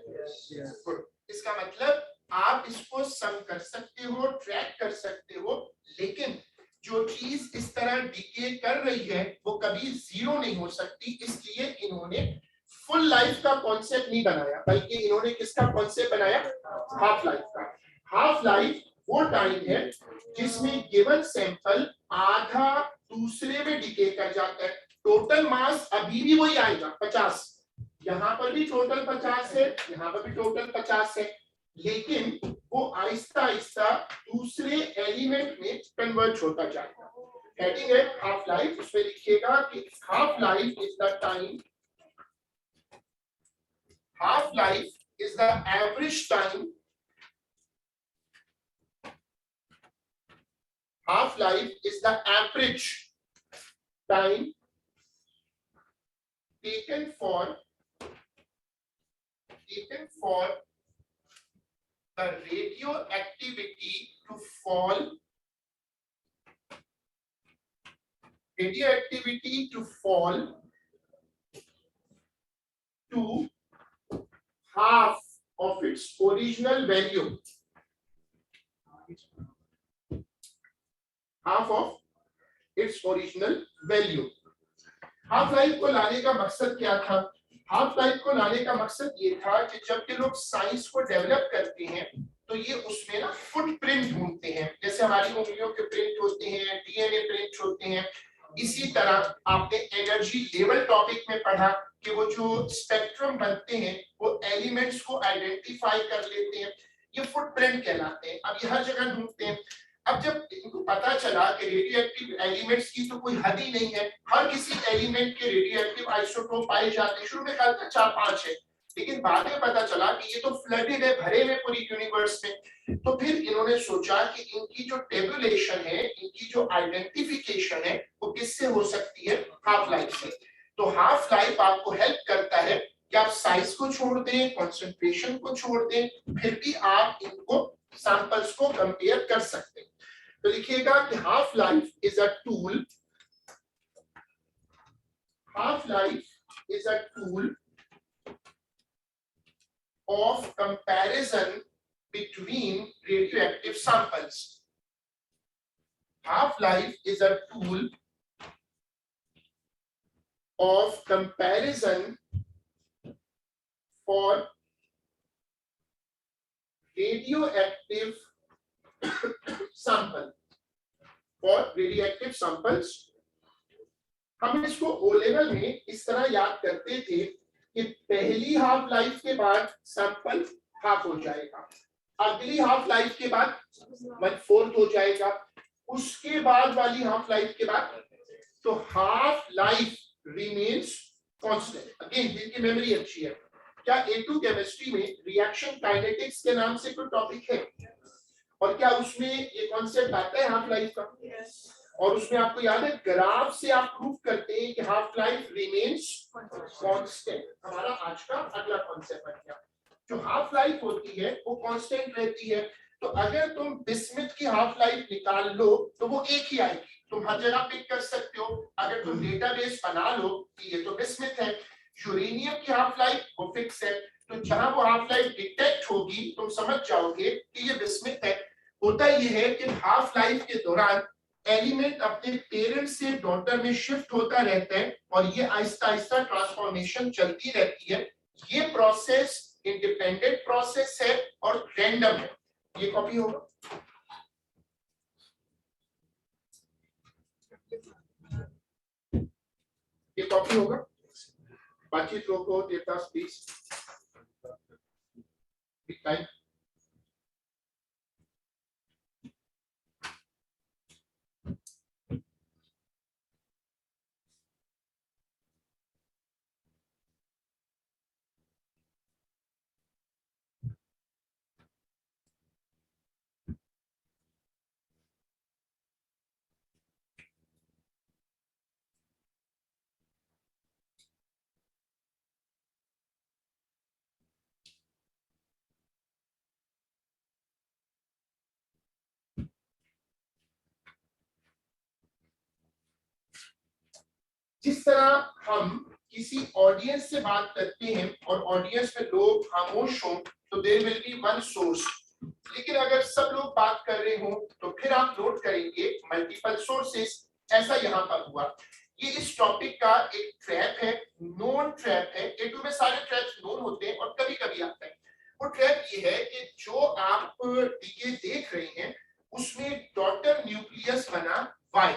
इसका मतलब आप इसको सम कर सकते हो, ट्रैक कर सकते हो, लेकिन जो चीज इस तरह डीके कर रही है वो कभी जीरो नहीं हो सकती. इसलिए इन्होंने फुल लाइफ का कॉन्सेप्ट नहीं बनाया, बल्कि इन्होंने किसका कॉन्सेप्ट बनाया? हाफ लाइफ का. हाफ लाइफ वो टाइम है जिसमें गिवन सैंपल आधा दूसरे में डीके कर जाता है. टोटल मास अभी भी वही आएगा 50. यहाँ पर भी टोटल 50 है, यहाँ पर भी टोटल 50 है, लेकिन वो आहिस्ता आहिस्ता दूसरे एलिमेंट में कन्वर्ट होता जाएगा. हेडिंग है हाफ लाइफ, उसमें लिखिएगा कि half life is the time, half life is the average time, half life is the average time taken for the radioactivity to fall to half of its original value. Half of its original value. Half life को लाने का मकसद क्या था? Half life को लाने का मकसद ये था कि जब ये लोग साइंस को डेवलप करते हैं तो ये उसमें ना फुटप्रिंट ढूंढते हैं. जैसे हमारी उंगलियों के प्रिंट होते हैं, डीएनए प्रिंट होते हैं, इसी तरह आपने एनर्जी लेवल टॉपिक में पढ़ा कि वो जो स्पेक्ट्रम बनते हैं वो एलिमेंट्स को आइडेंटिफाई कर लेते हैं. ये फुटप्रिंट कहलाते हैं. अब ये हर जगह ढूंढते हैं. अब जब इनको पता चला कि रेडियो एक्टिव एलिमेंट्स की तो कोई हद ही नहीं है, हर किसी एलिमेंट के रेडियो एक्टिव आइसोटोप पाए जाते हैं, शुरू में कहा था 4-5 है, लेकिन बाद में पता चला कि ये तो फ्लडेड है, भरे हुए पूरी यूनिवर्स में। तो फिर इन्होंने सोचा कि इनकी जो टेबुलेशन है, इनकी जो आइडेंटिफिकेशन है, वो किससे हो सकती है, हाफ लाइफ से। तो हाफ लाइफ आपको हेल्प करता है कि आप साइज को छोड़ दें, कंसंट्रेशन को छोड़ दें, फिर भी आप इनको सैंपल्स को कंपेयर कर सकते हैं। तो लिखिएगा कि half life is a tool, half life is a tool of comparison between radioactive samples. Half-life is a tool of comparison for radioactive sample, for radioactive samples. हम इसको ओ लेवल में इस तरह याद करते थे कि पहली हाफ लाइफ के बाद सैंपल हाफ हो जाएगा, अगली हाफ लाइफ के बाद 1/4 हो जाएगा, उसके बाद वाली हाफ लाइफ के बाद, तो half life remains constant. Again जिनकी मेमोरी अच्छी है, क्या A2 केमिस्ट्री में रिएक्शन काइनेटिक्स के नाम से कोई टॉपिक है, और क्या उसमें ये कॉन्सेप्ट आता है हाफ लाइफ का? और उसमें आपको याद है ग्राफ से आप प्रूव करते हैं कि हाफ लाइफ रिमेन्स कांस्टेंट। हमारा आज का अगला कॉन्सेप्ट बन गया, जो हाफ लाइफ होती है वो कांस्टेंट रहती है। तो अगर तुम बिस्मिथ की हाफ लाइफ निकाल लो तो वो एक ही आएगी, तुम हर जगह पिक कर सकते हो। अगर तुम डेटाबेस बना लो कि ये तो बिस्मिथ है, यूरेनियम की हाफ लाइफ वो फिक्स है, तो जहां वो हाफ लाइफ डिटेक्ट होगी तुम समझ जाओगे कि ये बिस्मिथ है। होता ये है कि हाफ लाइफ के दौरान एलिमेंट अपने पेरेंट से डॉटर में शिफ्ट होता रहता है, और ये आहिस्ता आहिस्ता ट्रांसफॉर्मेशन चलती रहती है। ये प्रोसेस इंडिपेंडेंट प्रोसेस है और रैंडम है। ये कॉपी होगा, ये कॉपी होगा। बातचीत रोको, देवदास प्लीज टाइम। जिस तरह हम किसी ऑडियंस से बात करते हैं और ऑडियंस में लोग खामोश हों तो there will be one source, लेकिन अगर सब लोग बात कर रहे हो तो फिर आप नोट करेंगे मल्टीपल सोर्सेस। ऐसा यहाँ पर हुआ। ये इस टॉपिक का एक ट्रैप है, नोन ट्रैप है। A2 में सारे ट्रैप्स नोन होते हैं और कभी कभी आता है। वो ट्रैप ये है कि जो आप डीके देख रहे हैं उसमें डॉटर न्यूक्लियस बना Y।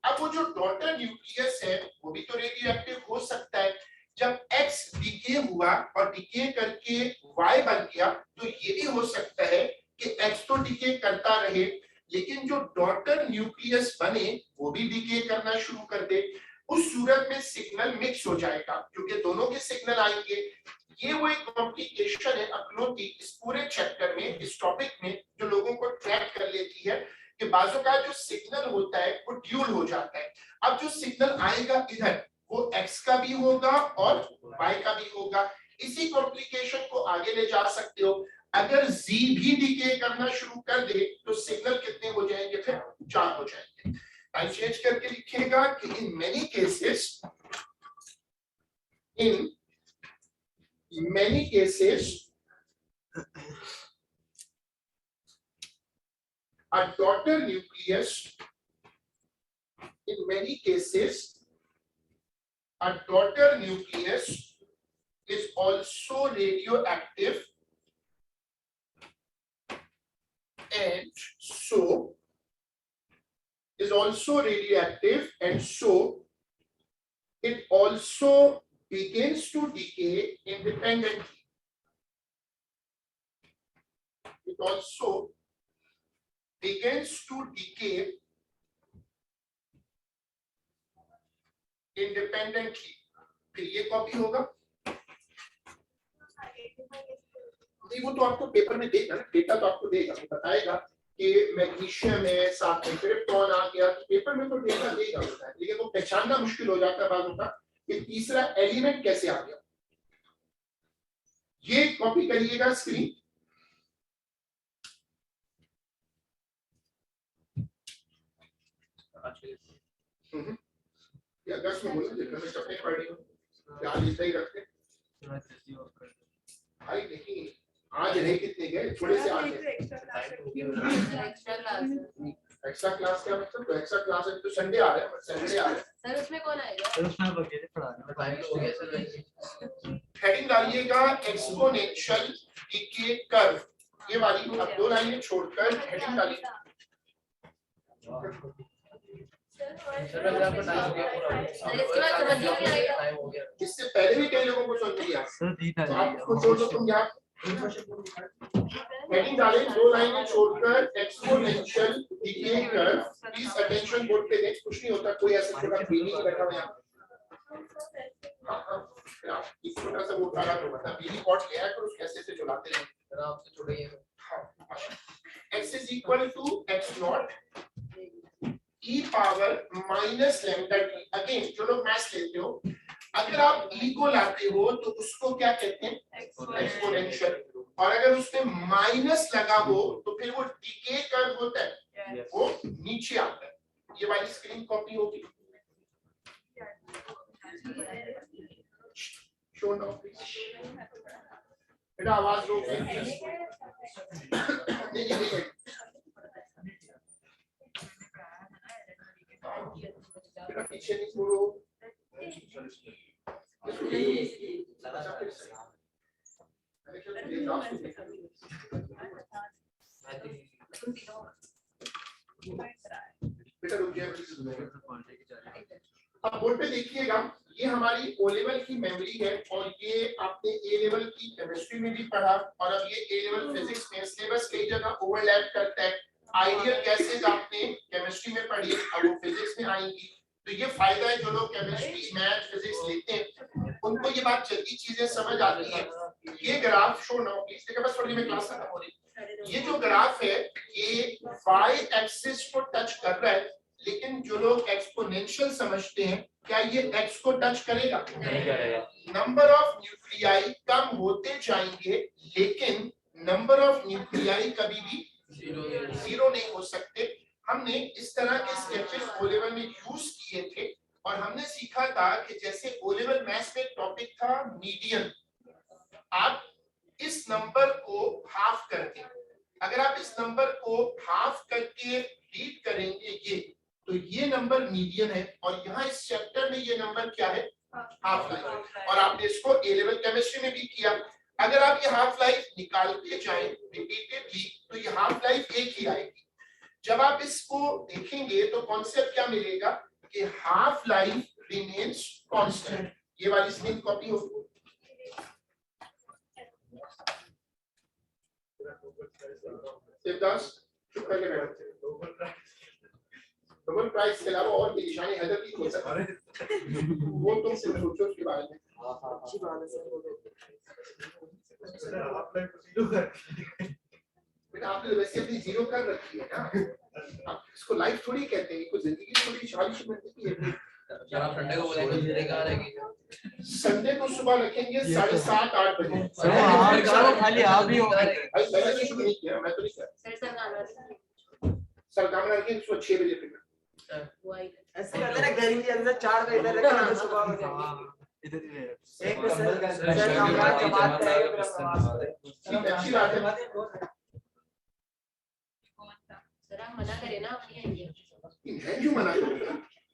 अब वो जो डॉटर न्यूक्लियस है वो भी तो रेडियो एक्टिव हो सकता है। जब X डीके हुआ और डीके करके Y बन गया तो ये भी हो सकता है कि X तो डीके करता रहे लेकिन जो डॉटर न्यूक्लियस बने वो भी डीके करना शुरू कर दे। उस सूरत में सिग्नल मिक्स हो जाएगा क्योंकि दोनों के सिग्नल आएंगे। ये वो एक कॉम्प्लिकेशन है अक्लों की इस पूरे चैप्टर में, इस टॉपिक में, जो लोगों को ट्रैक कर लेती है कि बाजों का जो सिग्नल होता है वो ड्यूल हो जाता है। अब जो सिग्नल आएगा इधर वो X का भी होगा और Y का भी होगा। इसी कॉम्प्लिकेशन को आगे ले जा सकते हो। अगर Z भी डीके करना शुरू कर दे तो सिग्नल कितने हो जाएंगे, फिर 4 हो जाएंगे। टाइम चेंज करके लिखेगा कि in many cases a daughter nucleus, in many cases a daughter nucleus is also radioactive and so it also begins to decay independently. It also begins to decay independently. फिर ये copy होगा, नहीं वो तो आपको पेपर में देगा ना, डेटा तो आपको देगा, बताएगा कि मैग्नीशियम है, साथ में क्रिप्टॉन आ गया, तो पेपर में तो डेटा देगा होता है, लेकिन वो पहचानना मुश्किल हो जाता है बात होता कि तीसरा एलिमेंट कैसे आ गया। ये कॉपी करिएगा स्क्रीन, या अगस्त में बोला देखो मैं अपने पढ़ रही हूँ, क्या लिखा ही रखते भाई, नहीं आज रहे कितने गए, थोड़े से आज एक्स्ट्रा क्लास क्या मतलब, तो एक्स्ट्रा क्लास है तो संडे आ रहा है, सैटरडे आ रहा है सर उसमें कौन आएगा? सर उसमें वगैरह पढ़ाना। हेडिंग डालिएगा एक्सपोनेंशियल डीके कर्व, ये वाली अब 2 लाइनें छोड़कर हेडिंग डालिए। इससे पहले भी कई लोगों को समझ नहीं आया, सर दीन तो आपको छोड़ दो, तुम यहाँ हेडिंग डालें 2 लाइनें छोड़कर exponential decay curve. Please attention board पे दें, कुछ नहीं होता, कोई ऐसा छोटा बीनी नहीं बैठा हुआ यहाँ। छोटा सा वो उठाना तो बता, बीनी पॉट ले आया करो, कैसे से चलाते हैं आपसे छोड़िए। x is equal to x naught e power minus lambda t। Again जो लोग मैथ्स लेते हो, अगर आप e को लाते हो तो उसको क्या कहते हैं, एक्सपोनेंशियल, और अगर उसमें माइनस लगा हो तो फिर वो डीके कर्व होता है, वो नीचे आता है। ये वाली स्क्रीन कॉपी होगी, शो नाउ प्लीज, बेटा आवाज लो प्लीज, नहीं बेटा पीछे नहीं छोड़ो, बेटा रुक जाइए। अब बोर्ड पे देखिएगा, ये हमारी ओ लेवल की मेमोरी है, और ये आपने ए लेवल की केमिस्ट्री में भी पढ़ा, और अब ये ए लेवल फिजिक्स में सिलेबस कई जगह ओवरलैप करता है। आइडियल गैसेस आपने केमिस्ट्री में पढ़ी, अब वो फिजिक्स में आएंगी, तो ये फायदा है जो लोग केमिस्ट्री मैथ फिजिक्स लेते हैं उनको ये बात जल्दी चीजें समझ आती है। ये ग्राफ शो नाउ प्लीज, देखिए बस थोड़ी में क्लास खत्म हो रही। ये जो ग्राफ है ये y एक्सिस को टच कर रहा है, लेकिन जो लोग एक्सपोनेंशियल समझते हैं, क्या ये x को टच करेगा? नहीं करेगा। नंबर ऑफ न्यूक्लियाई कम होते जाएंगे, लेकिन नंबर ऑफ न्यूक्लियाई कभी भी जीरो नहीं हो सकते। हमने इस तरह के स्केचेस ओ लेवल में यूज किए थे, और हमने सीखा था कि जैसे ओ लेवल मैथ्स में टॉपिक था मीडियन, आप इस नंबर को हाफ करके, अगर आप इस नंबर को हाफ करके रीड करेंगे ये, तो ये नंबर मीडियन है, और यहाँ इस चैप्टर में ये नंबर क्या है, हाफ लाइफ, और आपने इसको ए लेवल केमिस्ट्री में भी किया। अगर आप ये हाफ लाइफ निकालते जाएं रिपीटेडली, तो ये हाफ लाइफ एक ही आएगी। जब आप इसको देखेंगे तो कॉन्सेप्ट क्या मिलेगा कि हाफ लाइफ रिमेन्स कांस्टेंट। ये वाली स्क्रीन कॉपी हो, शिवदास चुप करके बैठो। नोबेल प्राइज के अलावा और भी निशानी हैदर की हो सकता है, वो तुम सिर्फ सोचो उसके बारे में। अच्छी बात है सर, बेटा आपने वैसे अपनी जीरो कर रखी है ना, आप इसको लाइफ थोड़ी कहते हैं, कुछ जिंदगी थोड़ी शादी मिलती है। आप संडे को बोलेंगे जीरे कहाँ रहेगी? संडे को सुबह रखेंगे 7:30-8 बजे। सर खाली आप ही हो, भाई मैंने तो शुरू नहीं किया, मैं तो नहीं किया। सर काम रखेंगे सुबह 6 बजे फिर ऐसे कहते हैं घर के अंदर 4 बजे इधर रखना, सुबह हो जाएगी। इधर ही एक बजे सर हमारा जमात करेगा, फिर नमाज अच्छी बात है। सर आप मना करें ना, आप नहीं आएंगे। मैं क्यों मना करूंगा?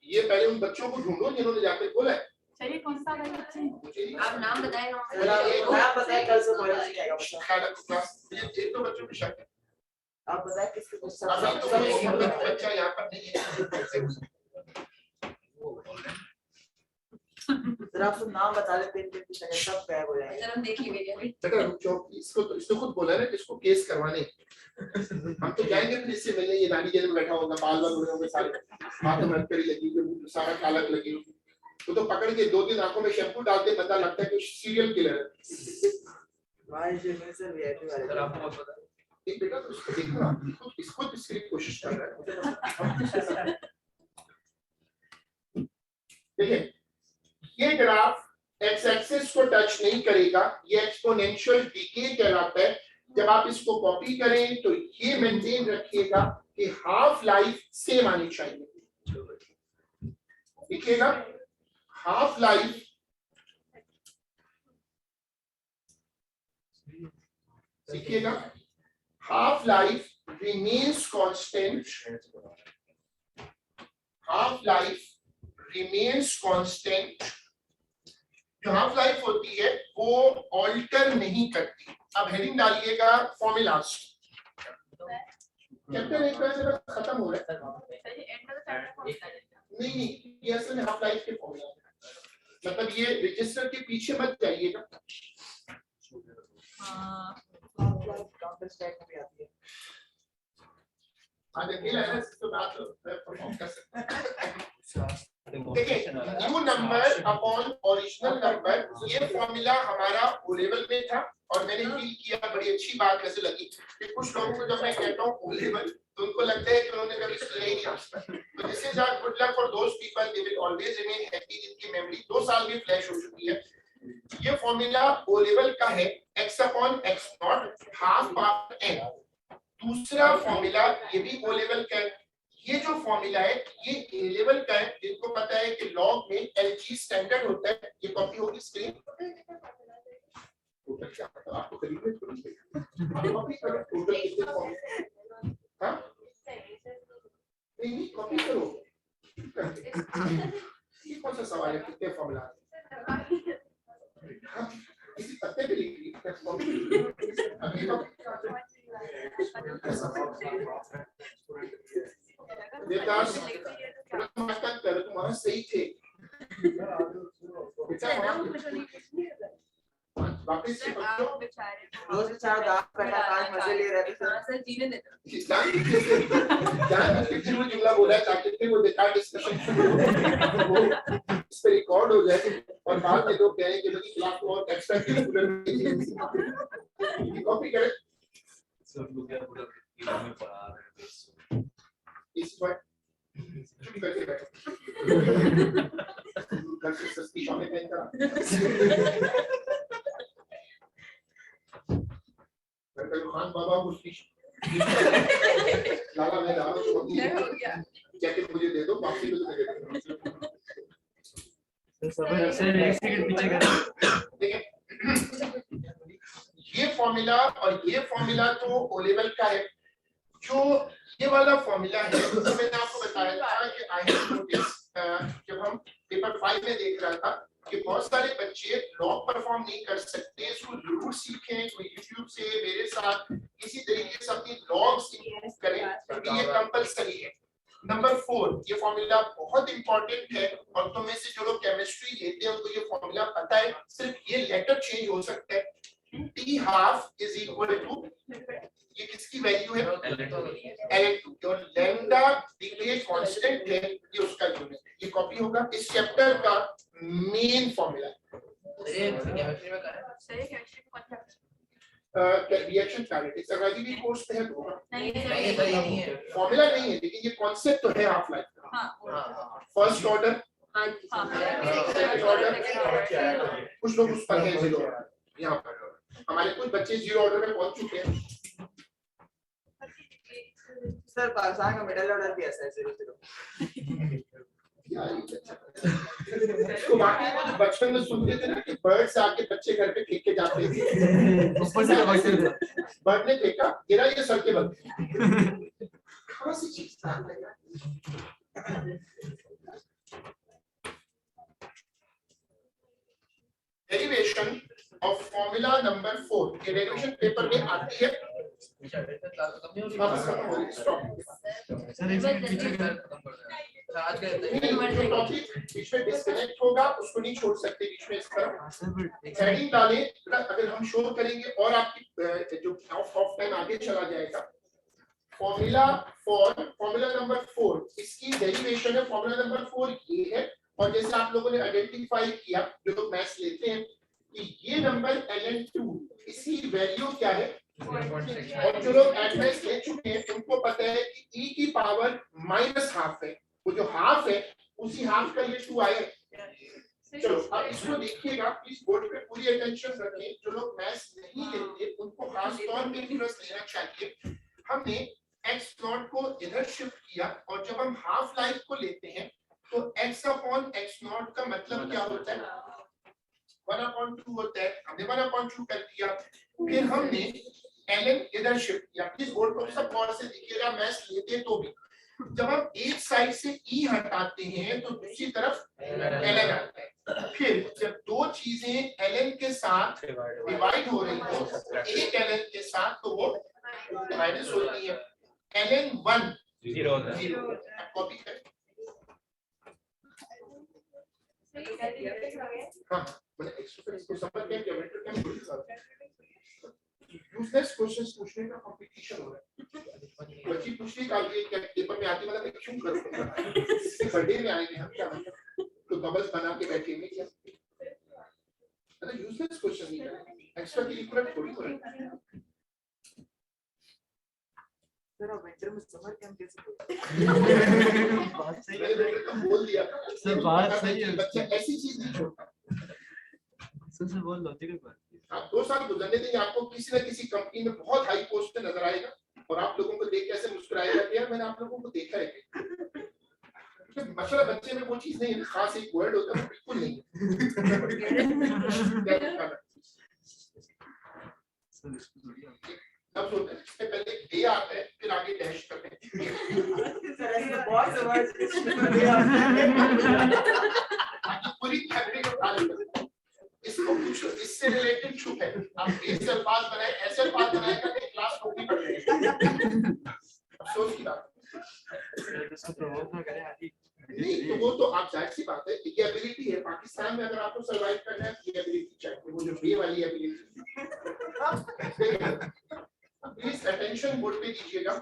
ये पहले उन बच्चों को ढूंढो जिन्होंने जाकर बोला है। चलिए कौन सा वाला बच्चे? मुझे नहीं आप नाम बताएं, हम आप बताएं कल से कॉलेज जाएगा बच्चा। ख्याल रखो क्लास, ये तो बच्चों की शक है। आप बताएं किसके गुस्सा अभी तो बच्चा यहाँ पर नहीं है। सर आप सब नाम बता देते हैं 3 सेकंड सब गायब हो जाएंगे। सर हम देख ही गए अभी। बेटा रुक जाओ, इसको खुद बोला ना, इसको केस करवाने हम तो जाएंगे फिर इससे मिलने, ये रानी जेल में बैठा होगा, बाल बाल उड़े होंगे सारे, हाथों में हथकड़ी लगी हुई, सारा काला लगी हुई, तो पकड़ के 2-3 आंखों में शैम्पू डालते पता लगता है कि सीरियल किलर है। भाई जी मैं सर वीआईपी वाले सर आपको बहुत पता है। एक बेटा तो इसको देखो, इसको इसके लिए कोशिश कर रहा है। देखिए ये ग्राफ एक्स एक्सिस को टच नहीं करेगा, ये एक्सपोनेंशियल डीके कहलाता है। जब आप इसको कॉपी करें तो ये मेंटेन रखिएगा कि हाफ लाइफ सेम आनी चाहिए। देखिएगा हाफ लाइफ देखिएगा, half life remains constant, half life remains constant. जो हाफ लाइफ होती है वो ऑल्टर नहीं करती। अब हेडिंग डालिएगा फॉर्मूलाज। चैप्टर एक तरह से खत्म हो रहा है। नहीं, ये असल में हाफ लाइफ के फॉर्मूला है, मतलब ये रजिस्टर के पीछे मत जाइएगा। काउंटर स्ट्राइक में भी आती है। देखिए तो बात परफॉर्म कर सकते हैं। देखिए new number upon original number, ये फॉर्मूला हमारा ओ लेवल में था और मैंने फील किया बड़ी अच्छी बात कैसे लगी कि कुछ लोगों को जब मैं कहता हूँ ओ लेवल तो उनको लगता है कि उन्होंने कभी सुना ही नहीं आज तक। तो this is our good luck for those people, they will always remain happy जिनकी मेमोरी 2 साल में फ्लैश हो चुकी है। ये फॉर्मूला ओ लेवल का है, x upon x not half power n। दूसरा फॉर्मूला ये भी ओ लेवल का है। ये जो फॉर्मूला है ये ए लेवल का है, जिनको पता है कि लॉग में एलजी स्टैंडर्ड होता है। ये कॉपी होगी स्क्रीन, टोटल क्या मतलब आपको खरीदने कॉपी करो, टोटल कितने फॉर्मूला। हां नहीं कॉपी करो, ये कौन सा सवाल है कितने फॉर्मूला। इसी पत्ते पे लिख ली अभी देवदास कर तुम्हारा सही थे। वापस से पढ़ो, रोज बेचारा दांत कटा 5 मजे ले रहे थे सर जीने देना। जान किसी को जुमला बोला है ताकि फिर वो बेकार डिस्कशन वो इस पे रिकॉर्ड हो जाए और बाद में लोग कहें कि मेरी क्लास को और एक्स्ट्रा करिकुलर कॉपी करें। सर लोग क्या पूरा इधर में पढ़ा रहे हैं इस बार चुप करके बैठो, घर से सस्ती शामें पहन कर खान बाबा उसकी लाला मैं जा रहा हूँ, जैकेट मुझे दे दो, बाकी तो मैं दे दूंगा। सब ऐसे एक सेकंड पीछे कर। ये फॉर्मूला और ये फॉर्मूला तो ओ लेवल का है। जो ये वाला फॉर्मूला है तो मैंने आपको बताया था कि आई हैव नोटिस जब हम पेपर 5 में देख रहा था कि बहुत सारे बच्चे लॉग परफॉर्म नहीं कर सकते। इसको जरूर सीखें, कोई यूट्यूब से मेरे साथ इसी तरीके से अपनी लॉग्स इंप्रूव करें, क्योंकि ये कंपलसरी है। नंबर 4 ये फॉर्मूला बहुत इंपॉर्टेंट है और तुम में से जो लोग केमिस्ट्री लेते हैं उनको ये फॉर्मूला पता है, सिर्फ ये लेटर चेंज हो सकता है। T half is equal to, ये किसकी वैल्यू है Ln2 और लैम्डा डिग्री कांस्टेंट है, ये उसका यूनिट है। ये कॉपी होगा इस चैप्टर का मेन फॉर्मूला। ये केमिस्ट्री में क्या है? सही केमिस्ट्री में कौन सा? रिएक्शन काइनेटिक्स अगर भी कोर्स पे है तो होगा। नहीं नहीं सर ये नहीं है। फॉर्मूला नहीं है लेकिन ये कॉन्सेप्ट तो है हाफ लाइफ का। हां फर्स्ट ऑर्डर हां जी सेकंड ऑर्डर, कुछ लोग उस पर हैं जीरो ऑर्डर। यहाँ पर हमारे कुछ बच्चे जीरो ऑर्डर में पहुंच चुके हैं। सर पाकिस्तान का मिडिल ऑर्डर भी ऐसा है 0-0। तो बाकी कुछ बचपन में सुनते थे ना कि बर्ड से आके बच्चे घर पे फेंक के जाते थे, ऊपर से बचते थे। बर्ड ने फेंका, गिरा, ये सर के बल कौन सी चीज डेरिवेशन ऑफ फॉर्मूला नंबर 4 ये डेरिवेशन पेपर में आती है। सर एक सेकंड पीछे कर। आज का टॉपिक बीच में डिस्कनेक्ट होगा उसको नहीं छोड़ सकते बीच में इस तरह हाँ सर बट हेडिंग डालें, अगर हम शो करेंगे और आपकी जो ऑफ टाइम आगे चला जाएगा। फॉर्मूला नंबर 4 इसकी डेरिवेशन है। फॉर्मूला नंबर 4 ये है, और जैसे आप लोगों ने आइडेंटिफाई किया जो लोग मैथ्स लेते हैं कि ये नंबर ln2 इसकी वैल्यू क्या है, और जो लोग एडवांस ले चुके हैं उनको पता है कि e की पावर -½ है, वो जो हाफ है उसी हाफ का ये 2 आया है। चलो अब इसको देखिएगा, प्लीज बोर्ड पे पूरी अटेंशन रखें। जो लोग मैथ्स नहीं लेते उनको खास तौर पे इंटरेस्ट लेना चाहिए। हमने x0 को इधर शिफ्ट किया, और जब हम हाफ लाइफ को लेते हैं तो x/x0 का मतलब क्या होता है, 1/2 होता है। हमने 1/2 कर दिया, फिर हमने ln इधर शिफ्ट किया। प्लीज बोर्ड को सब गौर से देखिएगा, मैथ्स लेते तो भी जब हम एक साइड से e हटाते हैं तो दूसरी तरफ ln आता है। फिर जब दो चीजें ln के साथ डिवाइड हो रही हो एक ln के साथ, तो वो माइनस होती है। ln1 0 कॉपी करें। हाँ मैंने इसको समझ गया, ज्योमेट्री का यूजलेस क्वेश्चंस पूछने का कंपटीशन हो रहा है। बच्ची पूछने का ये क्या पेपर में आती, मतलब मैं क्यों करूंगा, बर्थडे में आएंगे हम क्या मतलब, तो बबल्स बना के बैठे हैं क्या, मतलब यूजलेस क्वेश्चन नहीं है, एक्स्ट्रा करिकुलर थोड़ी हो रहा है। सर विंटर में समर कैंप कैसे बात सही मैंने बेटे को बोल दिया सर, बात सही है। बच्चा ऐसी चीज नहीं छोड़ता। सर बहुत लॉजिकल बात है। आप 2 साल गुजरने देंगे, आपको किसी न किसी कंपनी में बहुत हाई पोस्ट पे नजर आएगा, और आप लोगों को देख कैसे मुस्कुराएगा कि यार मैंने आप लोगों को देखा है। तो मसला बच्चे में वो चीज नहीं है, खास एक वर्ड होता है, बिल्कुल नहीं अब होता है इससे पहले ए आता है फिर आगे डैश करते हैं। सर ऐसे बहुत समझ पूरी फैक्ट्री को खा लेते हैं। इसको पूछो, इससे रिलेटेड चुप है, आप ऐसे अल्फाज बनाए, ऐसे अल्फाज बनाए करके क्लास टॉपी कर लेंगे। अफसोस की बात इसको प्रमोट ना करें आगे। नहीं, तो वो तो आप जाहिर सी बात है, ये एबिलिटी है। पाकिस्तान में अगर आपको सर्वाइव करना है ये एबिलिटी चाहिए, वो जो बे वाली एबिलिटी। प्लीज अटेंशन बोर्ड पे दीजिएगा,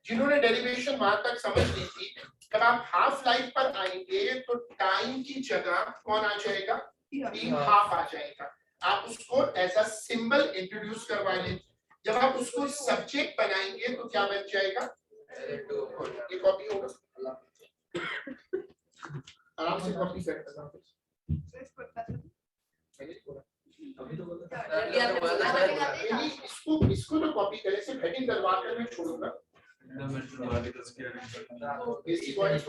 जिन्होंने डेरिवेशन वहां तक समझ ली थी। जब आप हाफ लाइफ पर आएंगे तो टाइम की जगह कौन आ जाएगा, टी हाफ आ जाएगा। आप उसको एज अ सिंबल इंट्रोड्यूस करवा लें। जब आप उसको सब्जेक्ट बनाएंगे तो क्या बन जाएगा, ये कॉपी होगा, आराम से कॉपी करते हैं। इसको तो कॉपी करें, सिर्फ हेडिंग डलवा कर मैं छोड़ूंगा।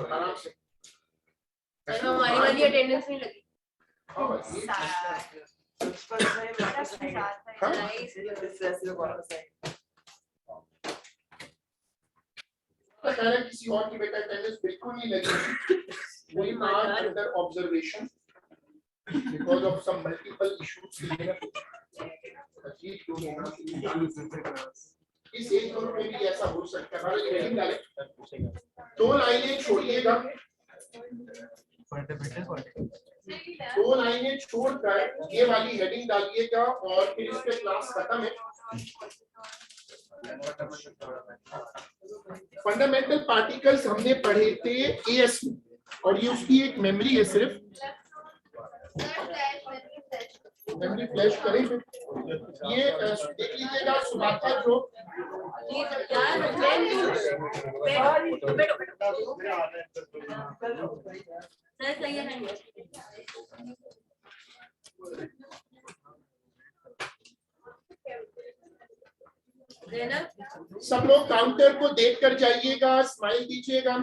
आराम से हमारी वाली अटेंडेंस नहीं लगी। किसी और की बेटा अटेंडेंस बिल्कुल नहीं लगी, वही under observation because of some multiple issues। इस एक ग्रुप में भी ऐसा हो सकता है। हमारे हेडिंग डालें, 2 लाइनें छोड़िएगा, 2 लाइनें छोड़कर ये वाली हेडिंग डालिएगा, और फिर इस पे क्लास खत्म है। फंडामेंटल पार्टिकल्स हमने पढ़े थे एएस में, और ये उसकी एक मेमोरी है सिर्फ। मेमोरी फ्लैश करें ये देख लीजिएगा। सुमात्रा जो सब लोग काउंटर को देख कर जाइएगा, स्माइल दीजिएगा।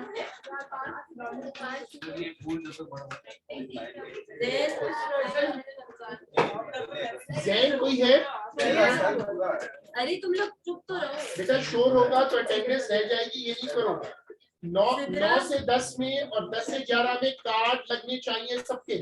जैन कोई है? अरे तुम लोग चुप तो रहो बेटा, शोर होगा तो अटेंडेंस रह जाएगी, ये नहीं करो। 9 से 10 में और 10 से 11 में कार्ड लगने चाहिए सबके।